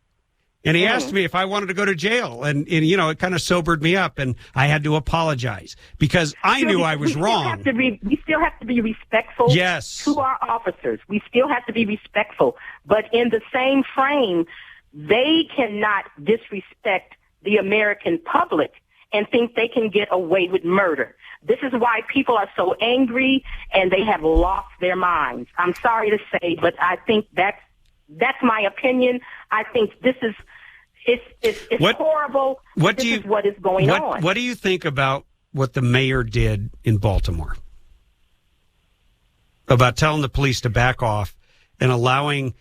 And he asked me if I wanted to go to jail. And it kind of sobered me up. And I had to apologize because I knew I was wrong. We still have to be respectful to our officers. We still have to be respectful. But in the same frame, they cannot disrespect the American public and think they can get away with murder. This is why people are so angry and they have lost their minds. I'm sorry to say, but I think that's my opinion. I think this is it's horrible. This is what is going on. What do you think about what the mayor did in Baltimore? About telling the police to back off and allowing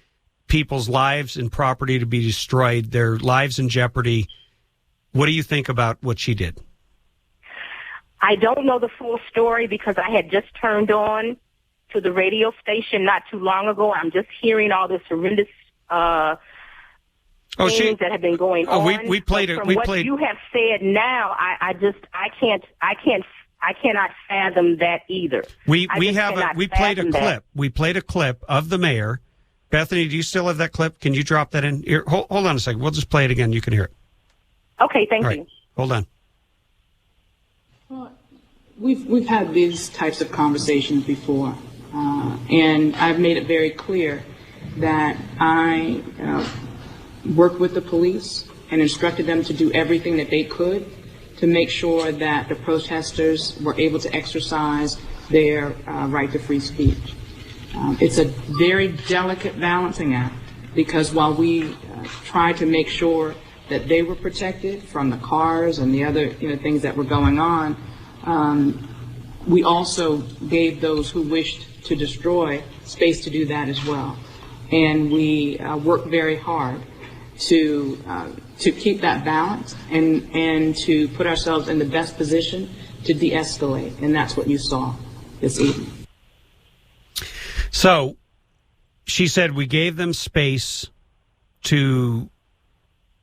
people's lives and property to be destroyed, their lives in jeopardy. What do you think about what she did? I don't know the full story because I had just turned on to the radio station not too long ago. I'm just hearing all this horrendous things that have been going on. We played it. From what you have said now, I cannot fathom that either. We played a clip. We played a clip of the mayor. Bethany, do you still have that clip? Can you drop that in? Here, hold on a second. We'll just play it again. You can hear it. Okay, thank you. Hold on. Well, we've had these types of conversations before, and I've made it very clear that I worked with the police and instructed them to do everything that they could to make sure that the protesters were able to exercise their right to free speech. It's a very delicate balancing act, because while we tried to make sure that they were protected from the cars and the other things that were going on, we also gave those who wished to destroy space to do that as well. And we worked very hard to keep that balance and to put ourselves in the best position to de-escalate. And that's what you saw this evening. So she said we gave them space to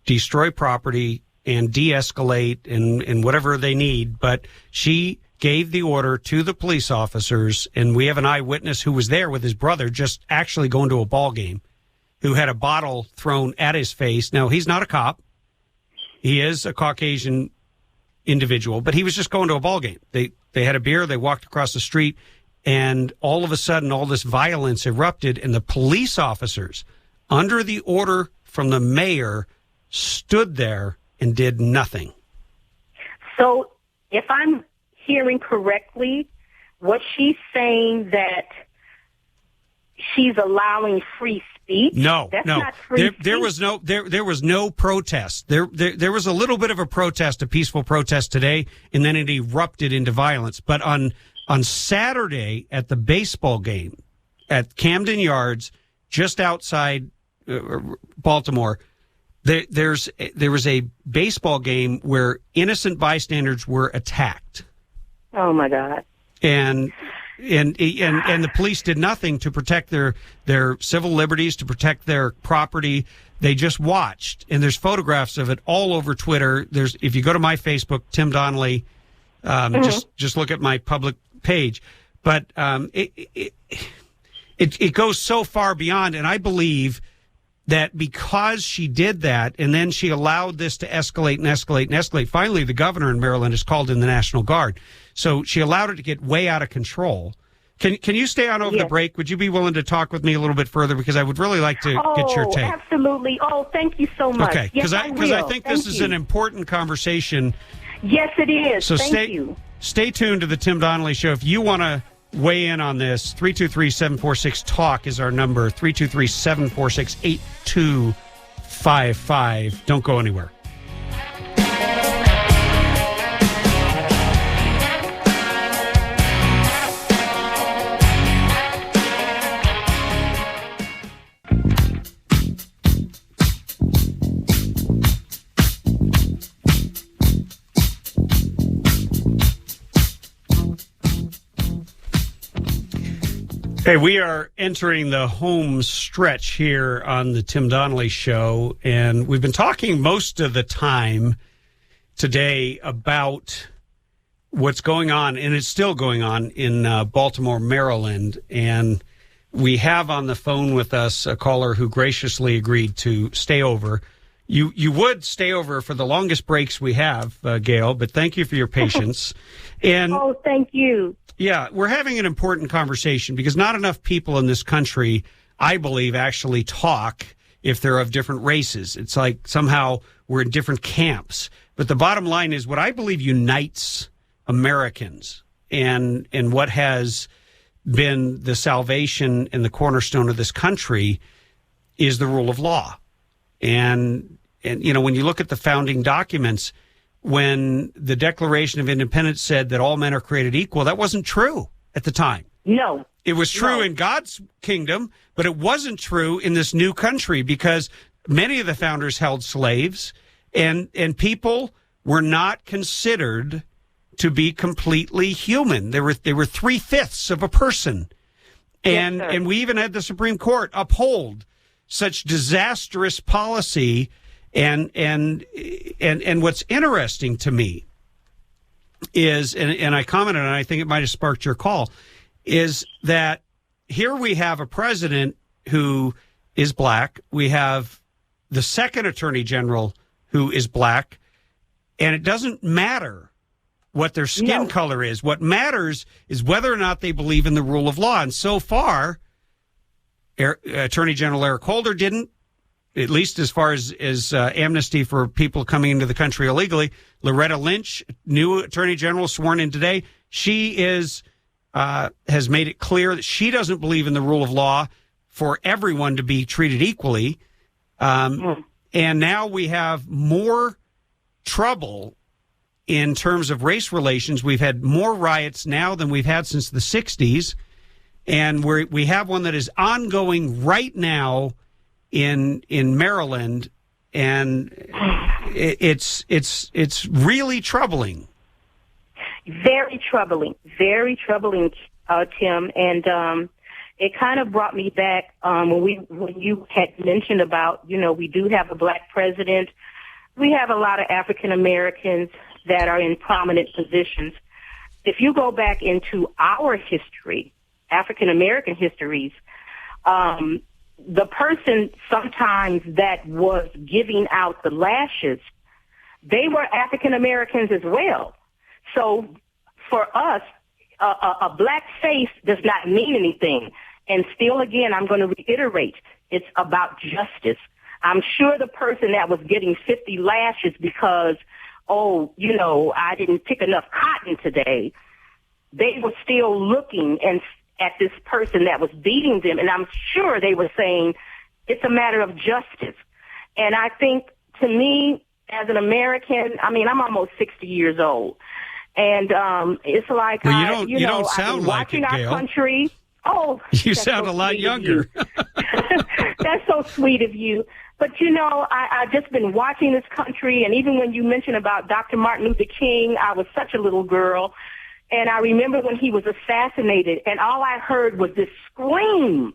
destroy property and de-escalate and whatever they need, but she gave the order to the police officers, and we have an eyewitness who was there with his brother just actually going to a ball game, who had a bottle thrown at his face. Now, he's not a cop. He is a Caucasian individual, but he was just going to a ball game. They had a beer, they walked across the street, and all of a sudden all this violence erupted, and the police officers, under the order from the mayor, stood there and did nothing. So if I'm hearing correctly, what she's saying that she's allowing free speech? No, that's no. Not free speech. There was no protest. There was a little bit of a protest, a peaceful protest today, and then it erupted into violence. But on Saturday at the baseball game at Camden Yards, just outside Baltimore, there was a baseball game where innocent bystanders were attacked. Oh my God! And the police did nothing to protect their civil liberties, to protect their property. They just watched, and there's photographs of it all over Twitter. If you go to my Facebook, Tim Donnelly, just look at my public page. But it goes so far beyond, and I believe that because she did that, and then she allowed this to escalate and escalate and escalate. Finally, the governor in Maryland has called in the National Guard. So she allowed it to get way out of control. Can you stay on over the break? Would you be willing to talk with me a little bit further? Because I would really like to get your take. Absolutely. Oh, thank you so much. Okay, because I think this is an important conversation. Yes, it is. So thank you. Stay tuned to the Tim Donnelly Show. If you want to weigh in on this, 323-746-TALK is our number, 323-746-8255. Don't go anywhere. Hey, we are entering the home stretch here on the Tim Donnelly Show, and we've been talking most of the time today about what's going on, and it's still going on in Baltimore, Maryland. And we have on the phone with us a caller who graciously agreed to stay over. You would stay over for the longest breaks we have, Gail, but thank you for your patience. And thank you. Yeah, we're having an important conversation because not enough people in this country, I believe, actually talk if they're of different races. It's like somehow we're in different camps. But the bottom line is what I believe unites Americans and what has been the salvation and the cornerstone of this country is the rule of law. And you know, when you look at the founding documents, when the Declaration of Independence said that all men are created equal, that wasn't true at the time. No. It was true in God's kingdom, but it wasn't true in this new country because many of the founders held slaves, and people were not considered to be completely human. They were 3/5 of a person. And we even had the Supreme Court uphold such disastrous policy. And what's interesting to me is, and I commented, and I think it might have sparked your call, is that here we have a president who is black. We have the second attorney general who is black, and it doesn't matter what their skin color is. What matters is whether or not they believe in the rule of law. And so far, Attorney General Eric Holder didn't, at least as far as amnesty for people coming into the country illegally. Loretta Lynch, new Attorney General, sworn in today. She has made it clear that she doesn't believe in the rule of law for everyone to be treated equally. And now we have more trouble in terms of race relations. We've had more riots now than we've had since the 60s. And we have one that is ongoing right now in Maryland. And it's really troubling. Very troubling, Tim. And it kind of brought me back when you had mentioned about, we do have a black president. We have a lot of African Americans that are in prominent positions. If you go back into our history, African American histories, the person sometimes that was giving out the lashes, they were African Americans as well. So for us, a black face does not mean anything. And still, again, I'm going to reiterate, it's about justice. I'm sure the person that was getting 50 lashes because, I didn't pick enough cotton today, they were still looking at this person that was beating them, and I'm sure they were saying it's a matter of justice. And I think, to me, as an American, I'm almost 60 years old, and it's like you don't sound like it, Gail. Our country. Oh, you sound a lot younger. That's so sweet of you. But, I've just been watching this country, and even when you mentioned about Dr. Martin Luther King, I was such a little girl, and I remember when he was assassinated, and all I heard was this scream.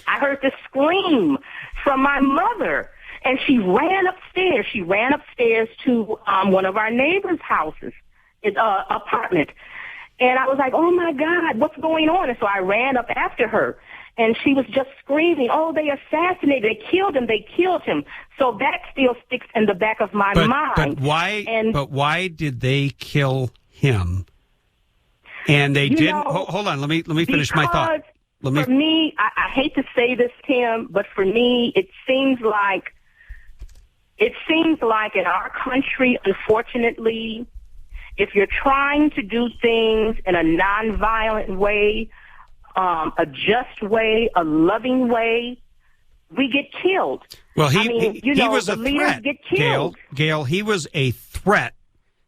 I heard this scream from my mother, and she ran upstairs. She ran upstairs to one of our neighbors' houses, apartment. And I was like, oh, my God, what's going on? And so I ran up after her, and she was just screaming, oh, they assassinated, they killed him. So that still sticks in the back of my mind. But why did they kill him? And they didn't. Hold on, let me finish my thought. For me, I hate to say this, Tim, but for me, it seems like in our country, unfortunately, if you're trying to do things in a nonviolent way, a just way, a loving way, we get killed. Well, he was a threat. Get killed. Gail, he was a threat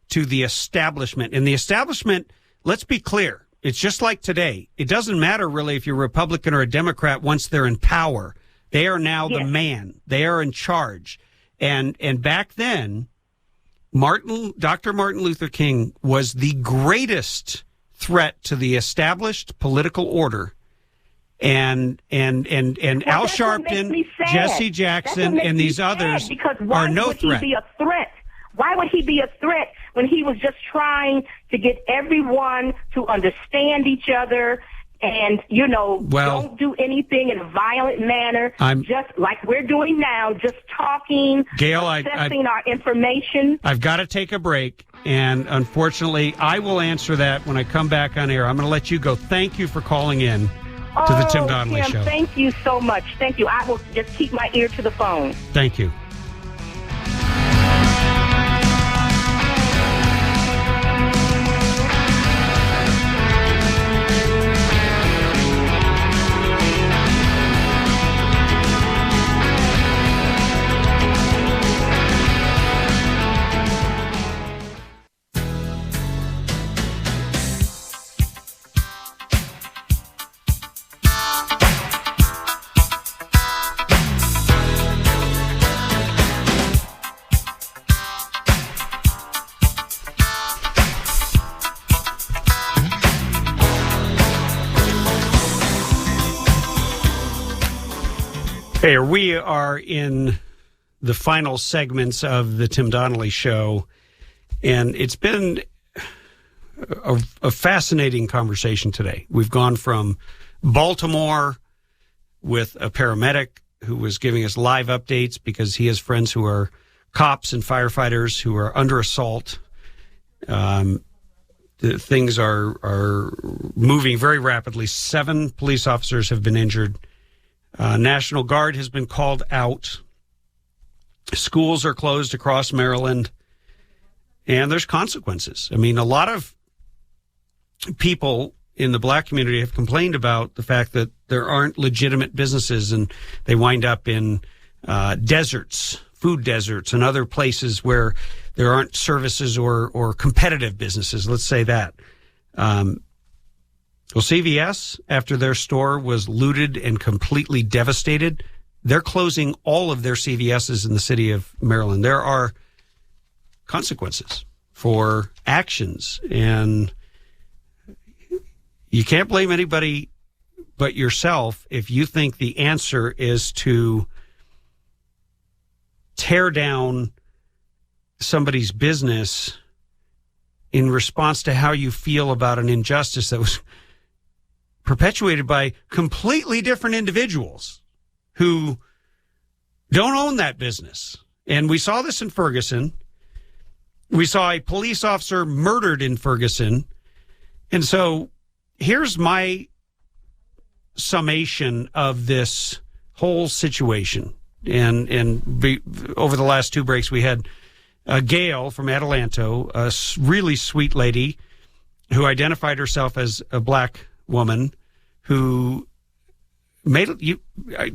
to the establishment. And the establishment, let's be clear, it's just like today. It doesn't matter really if you're a Republican or a Democrat once they're in power. They are now the man. They are in charge. And back then, Dr. Martin Luther King was the greatest threat to the established political order. And Al Sharpton, Jesse Jackson, and these others are no threat. Why would he be a threat when he was just trying to get everyone to understand each other and, don't do anything in a violent manner, just like we're doing now, just talking, Gail, assessing our information. I've got to take a break, and unfortunately, I will answer that when I come back on air. I'm going to let you go. Thank you for calling in to the Tim Donnelly Show. Thank you so much. Thank you. I will just keep my ear to the phone. Thank you. Hey, we are in the final segments of the Tim Donnelly Show, and it's been a fascinating conversation today. We've gone from Baltimore with a paramedic who was giving us live updates because he has friends who are cops and firefighters who are under assault. Things are moving very rapidly. 7 police officers have been injured. National Guard has been called out. Schools are closed across Maryland. And there's consequences. I mean, a lot of people in the black community have complained about the fact that there aren't legitimate businesses, and they wind up in deserts, food deserts, and other places where there aren't services or competitive businesses. Let's say that. Well, CVS, after their store was looted and completely devastated, they're closing all of their CVSs in the city of Maryland. There are consequences for actions, and you can't blame anybody but yourself if you think the answer is to tear down somebody's business in response to how you feel about an injustice that was perpetuated by completely different individuals who don't own that business. And we saw this in Ferguson. We saw a police officer murdered in Ferguson. And so here's my summation of this whole situation. And over the last 2 breaks, we had Gail from Adelanto, a really sweet lady who identified herself as a black woman who made you.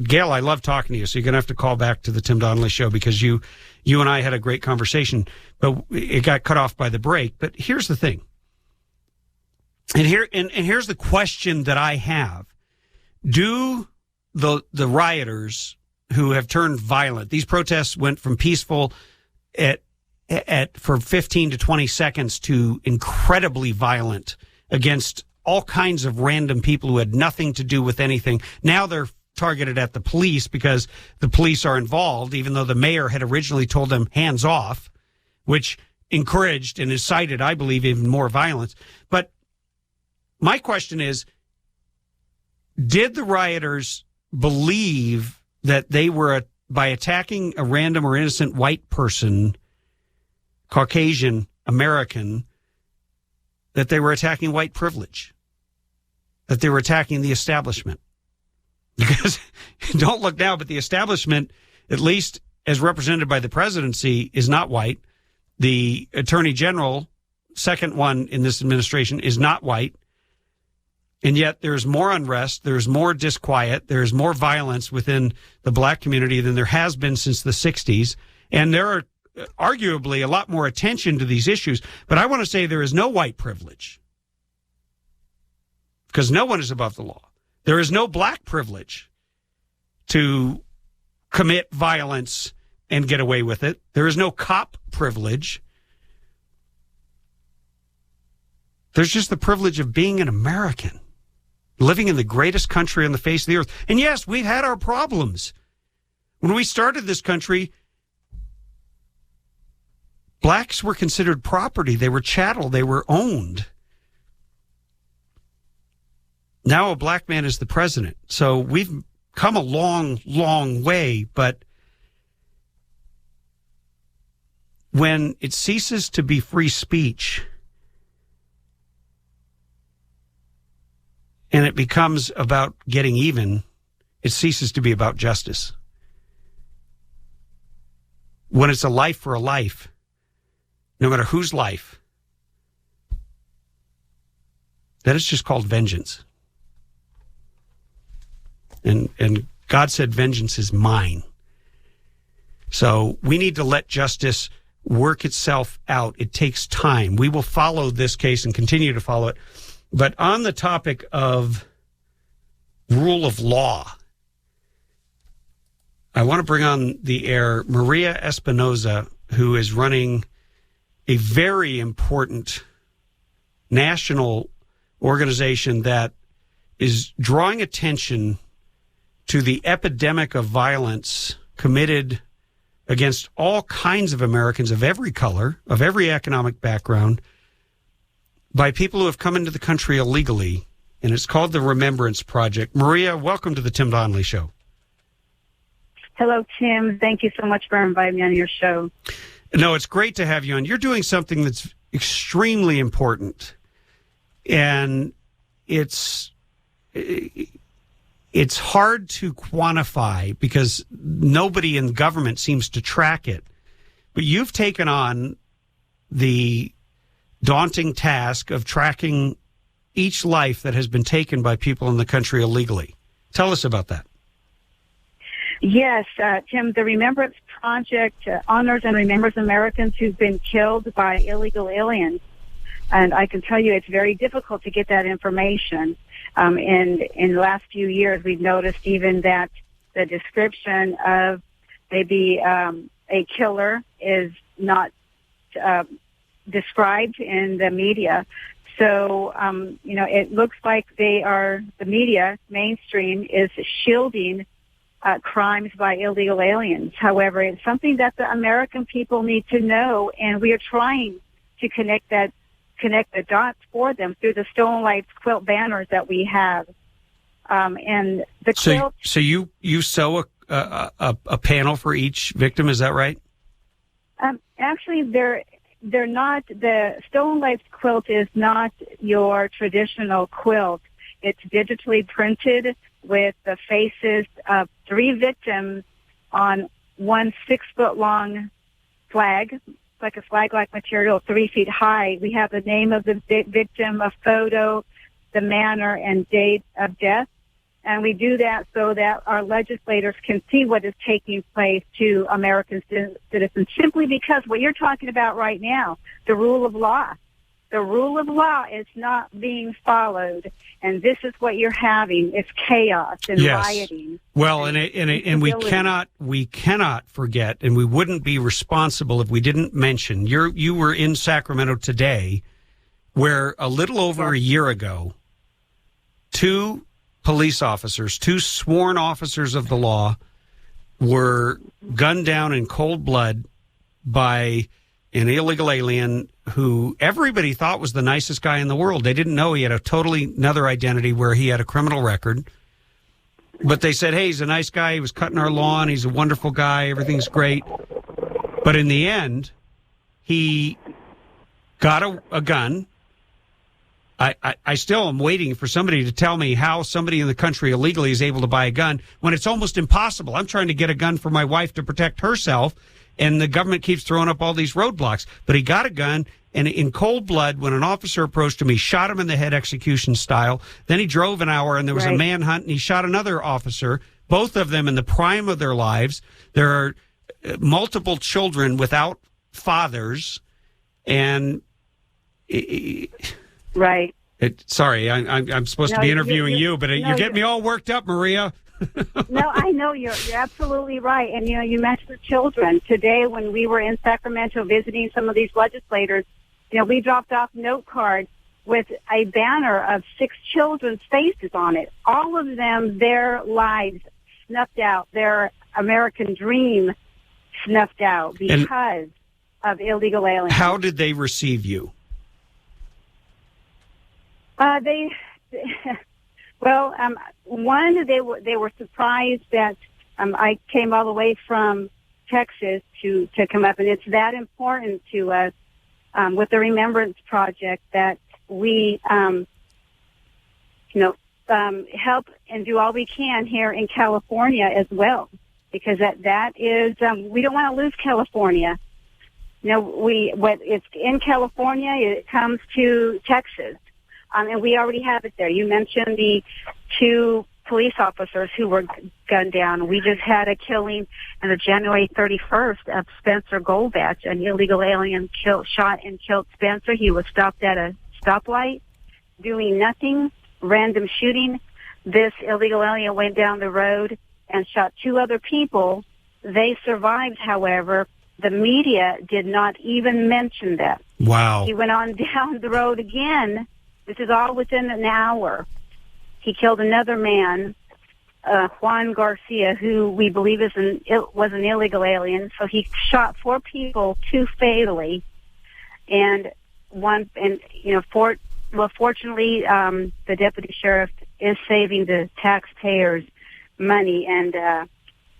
Gail, I love talking to you, so you're going to have to call back to the Tim Donnelly Show because you and I had a great conversation, but it got cut off by the break. But here's the thing. And here's the question that I have. Do the rioters who have turned violent, these protests went from peaceful for 15 to 20 seconds to incredibly violent against all kinds of random people who had nothing to do with anything. Now they're targeted at the police because the police are involved, even though the mayor had originally told them hands off, which encouraged and incited, I believe, even more violence. But my question is, did the rioters believe that they were, by attacking a random or innocent white person, Caucasian American, that they were attacking white privilege, that they were attacking the establishment? Because don't look now, but the establishment, at least as represented by the presidency, is not white. The attorney general, second one in this administration, is not white. And yet there's more unrest, there's more disquiet, there's more violence within the black community than there has been since the 60s. And there are arguably a lot more attention to these issues. But I want to say there is no white privilege, because no one is above the law. There is no black privilege to commit violence and get away with it. There is no cop privilege. There's just the privilege of being an American, living in the greatest country on the face of the earth. And yes, we've had our problems. When we started this country, blacks were considered property. They were chattel. They were owned. Now a black man is the president. So we've come a long, long way. But when it ceases to be free speech and it becomes about getting even, it ceases to be about justice. When it's a life for a life, no matter whose life, then it's just called vengeance. And God said, vengeance is mine. So we need to let justice work itself out. It takes time. We will follow this case and continue to follow it. But on the topic of rule of law, I want to bring on the air Maria Espinoza, who is running a very important national organization that is drawing attention to the epidemic of violence committed against all kinds of Americans of every color, of every economic background, by people who have come into the country illegally, and it's called the Remembrance Project. Maria, welcome to the Tim Donnelly Show. Hello, Tim. Thank you so much for inviting me on your show. No, it's great to have you on. You're doing something that's extremely important, and it's hard to quantify because nobody in government seems to track it. But you've taken on the daunting task of tracking each life that has been taken by people in the country illegally. Tell us about that. Yes, Tim, the Remembrance Project honors and remembers Americans who've been killed by illegal aliens. And I can tell you it's very difficult to get that information. In the last few years, we've noticed even that the description of maybe a killer is not described in the media. So, it looks like the media, mainstream, is shielding crimes by illegal aliens. However, it's something that the American people need to know, and we are trying to connect the dots for them through the Stolen Lives quilt banners that we have. And the quilt. So you sew a panel for each victim, is that right? Actually, they're not. The Stolen Lives quilt is not your traditional quilt. It's digitally printed with the faces of 3 victims on one 6-foot-long flag, like a flag-like material, 3 feet high. We have the name of the victim, a photo, the manner and date of death. And we do that so that our legislators can see what is taking place to American citizens, simply because what you're talking about right now, the rule of law. The rule of law is not being followed, and this is what you're having. It's chaos and rioting. Well, and we cannot forget, and we wouldn't be responsible if we didn't mention. You were in Sacramento today, where a little over a year ago, 2 police officers, 2 sworn officers of the law, were gunned down in cold blood by an illegal alien who everybody thought was the nicest guy in the world. They didn't know he had a totally another identity where he had a criminal record. But they said, hey, he's a nice guy. He was cutting our lawn. He's a wonderful guy. Everything's great. But in the end, he got a gun. I still am waiting for somebody to tell me how somebody in the country illegally is able to buy a gun when it's almost impossible. I'm trying to get a gun for my wife to protect herself, and the government keeps throwing up all these roadblocks. But he got a gun, and in cold blood, when an officer approached him, he shot him in the head execution style. Then he drove an hour, and there was a manhunt, and he shot another officer, both of them in the prime of their lives. There are multiple children without fathers, and... Right. Sorry, I'm supposed to be interviewing you, but you get me all worked up, Maria. No, I know you're absolutely right. And, you mentioned the children. Today, when we were in Sacramento visiting some of these legislators, we dropped off note cards with a banner of 6 children's faces on it. All of them, their lives snuffed out, their American dream snuffed out because of illegal aliens. How did they receive you? One, they were surprised that I came all the way from Texas to come up, and it's that important to us with the Remembrance Project that we, help and do all we can here in California as well, because that is we don't want to lose California. It's in California, it comes to Texas. And we already have it there. You mentioned the 2 police officers who were gunned down. We just had a killing on the January 31st of Spencer Goldbatch, an illegal alien shot and killed Spencer. He was stopped at a stoplight doing nothing, random shooting. This illegal alien went down the road and shot 2 other people. They survived, however. The media did not even mention that. Wow. He went on down the road again. This is all within an hour. He killed another man Juan Garcia, who we believe was an illegal alien. So he shot 4 people, 2 fatally, and fortunately, the deputy sheriff is saving the taxpayers money, and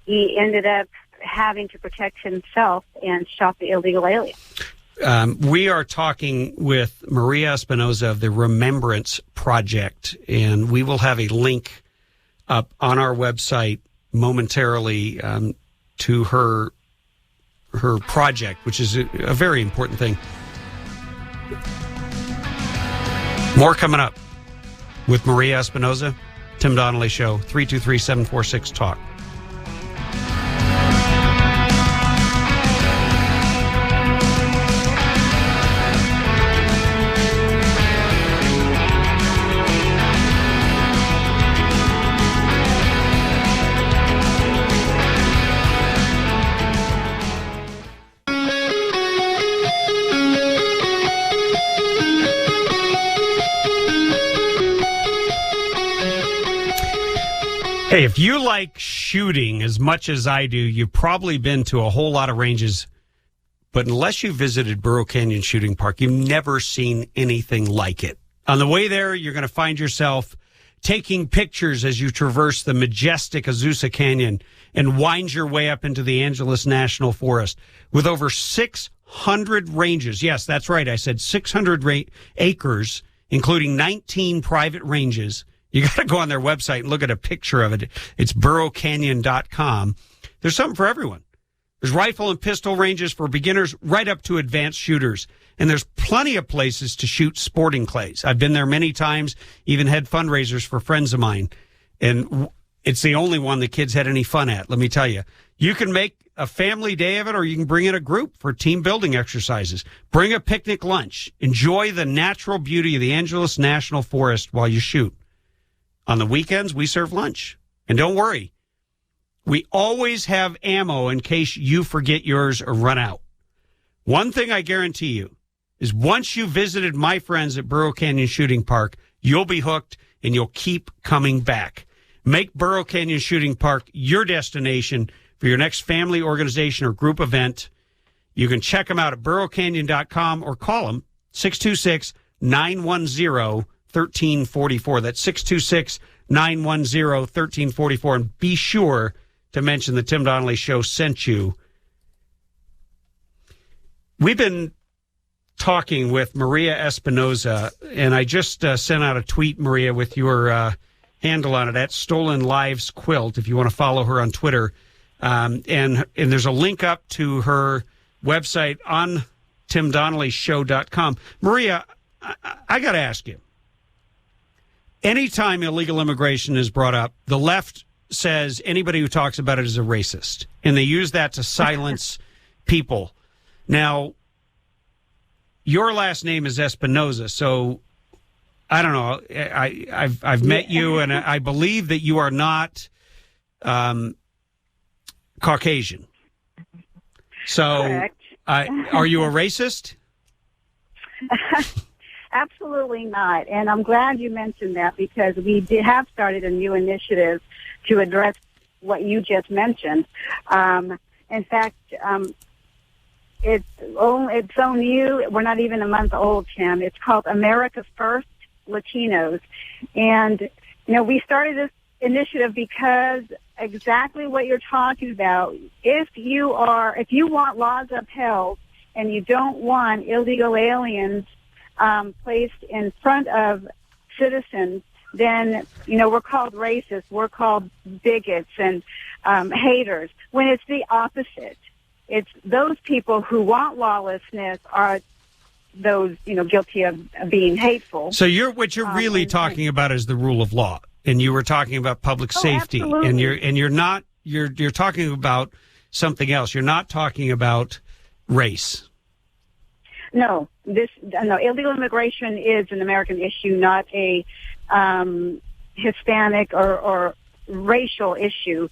he ended up having to protect himself and shot the illegal alien. We are talking with Maria Espinoza of the Remembrance Project, and we will have a link up on our website momentarily to her project, which is a very important thing. More coming up with Maria Espinoza, Tim Donnelly Show, 323-746-TALK. Hey, if you like shooting as much as I do, you've probably been to a whole lot of ranges, but unless you visited Burro Canyon Shooting Park, you've never seen anything like it. On the way there, you're going to find yourself taking pictures as you traverse the majestic Azusa Canyon and wind your way up into the Angeles National Forest with over 600 ranges. Yes, that's right. I said 600 acres, including 19 private ranges. You got to go on their website and look at a picture of it. It's burrocanyon.com. There's something for everyone. There's rifle and pistol ranges for beginners right up to advanced shooters. And there's plenty of places to shoot sporting clays. I've been there many times, even had fundraisers for friends of mine. And it's the only one the kids had any fun at, let me tell you. You can make a family day of it, or you can bring in a group for team building exercises. Bring a picnic lunch. Enjoy the natural beauty of the Angeles National Forest while you shoot. On the weekends, we serve lunch. And don't worry, we always have ammo in case you forget yours or run out. One thing I guarantee you is once you visited my friends at Burro Canyon Shooting Park, you'll be hooked and you'll keep coming back. Make Burro Canyon Shooting Park your destination for your next family, organization, or group event. You can check them out at burrocanyon.com or call them 626-910-1344. That's 626-910-1344. And be sure to mention the Tim Donnelly Show sent you. We've been talking with Maria Espinoza, and I just sent out a tweet, Maria, with your handle on it, at Stolen Lives Quilt, if you want to follow her on Twitter. And there's a link up to her website on timdonnellyshow.com. Maria, I got to ask you. Anytime illegal immigration is brought up, the left says anybody who talks about it is a racist, and they use that to silence people. Now, your last name is Espinoza, so I don't know. I've met you, and I believe that you are not Caucasian. So, are you a racist? Absolutely not. And I'm glad you mentioned that, because we have started a new initiative to address what you just mentioned. In fact, it's so new. We're not even a month old, Tim. It's called America First Latinos. And, we started this initiative because exactly what you're talking about. If you want laws upheld and you don't want illegal aliens placed in front of citizens, then, we're called racists, we're called bigots and haters, when it's the opposite. It's those people who want lawlessness are those, guilty of being hateful. So what you're really talking about is the rule of law, and you were talking about public safety, absolutely. and you're talking about something else. You're not talking about race. No, illegal immigration is an American issue, not a Hispanic or racial issue.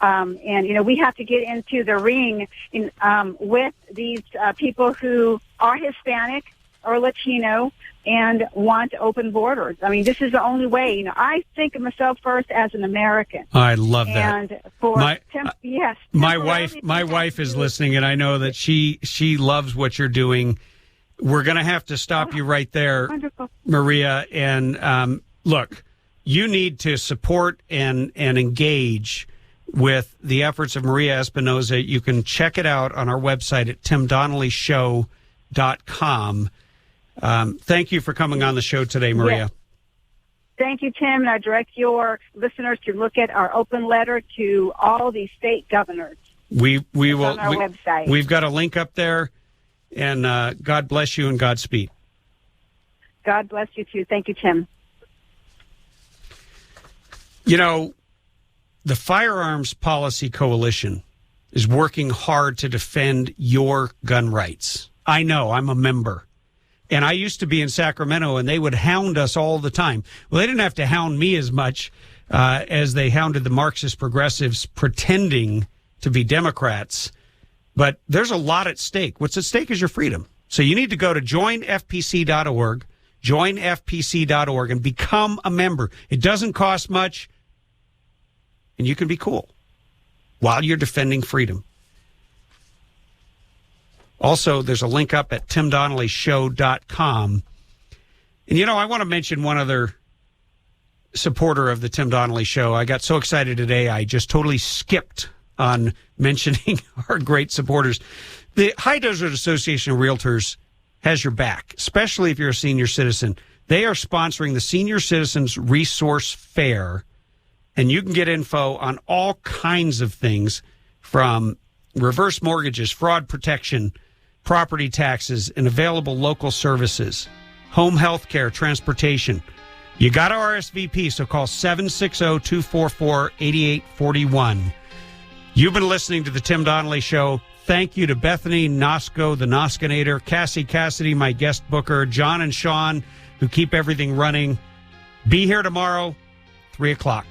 And we have to get into the ring with these people who are Hispanic, or Latino and want open borders. I mean, this is the only way. You know, I think of myself first as an American. I love that. And for yes, my wife is listening, and I know that she loves what you're doing. We're going to have to stop you right there, wonderful. Maria. And look, you need to support and engage with the efforts of Maria Espinoza. You can check it out on our website at timdonnellyshow.com. Thank you for coming on the show today, Maria. Yes. Thank you, Tim. And I direct your listeners to look at our open letter to all the state governors. We will. On our website. We've got a link up there. And God bless you and Godspeed. God bless you, too. Thank you, Tim. You know, the Firearms Policy Coalition is working hard to defend your gun rights. I know. I'm a member. And I used to be in Sacramento, and they would hound us all the time. Well, they didn't have to hound me as much as they hounded the Marxist progressives pretending to be Democrats. But there's a lot at stake. What's at stake is your freedom. So you need to go to joinfpc.org, joinfpc.org, and become a member. It doesn't cost much, and you can be cool while you're defending freedom. Also, there's a link up at timdonnellyshow.com. And, you know, I want to mention one other supporter of the Tim Donnelly Show. I got so excited today, I just totally skipped on mentioning our great supporters. The High Desert Association of Realtors has your back, especially if you're a senior citizen. They are sponsoring the Senior Citizens Resource Fair, and you can get info on all kinds of things from reverse mortgages, fraud protection, property taxes, and available local services, home health care, transportation. You got to RSVP, so call 760-244-8841. You've been listening to the Tim Donnelly Show. Thank you to Bethany Nosko, the Noskinator, Cassie Cassidy, my guest booker, John and Sean, who keep everything running. Be here tomorrow, 3 o'clock.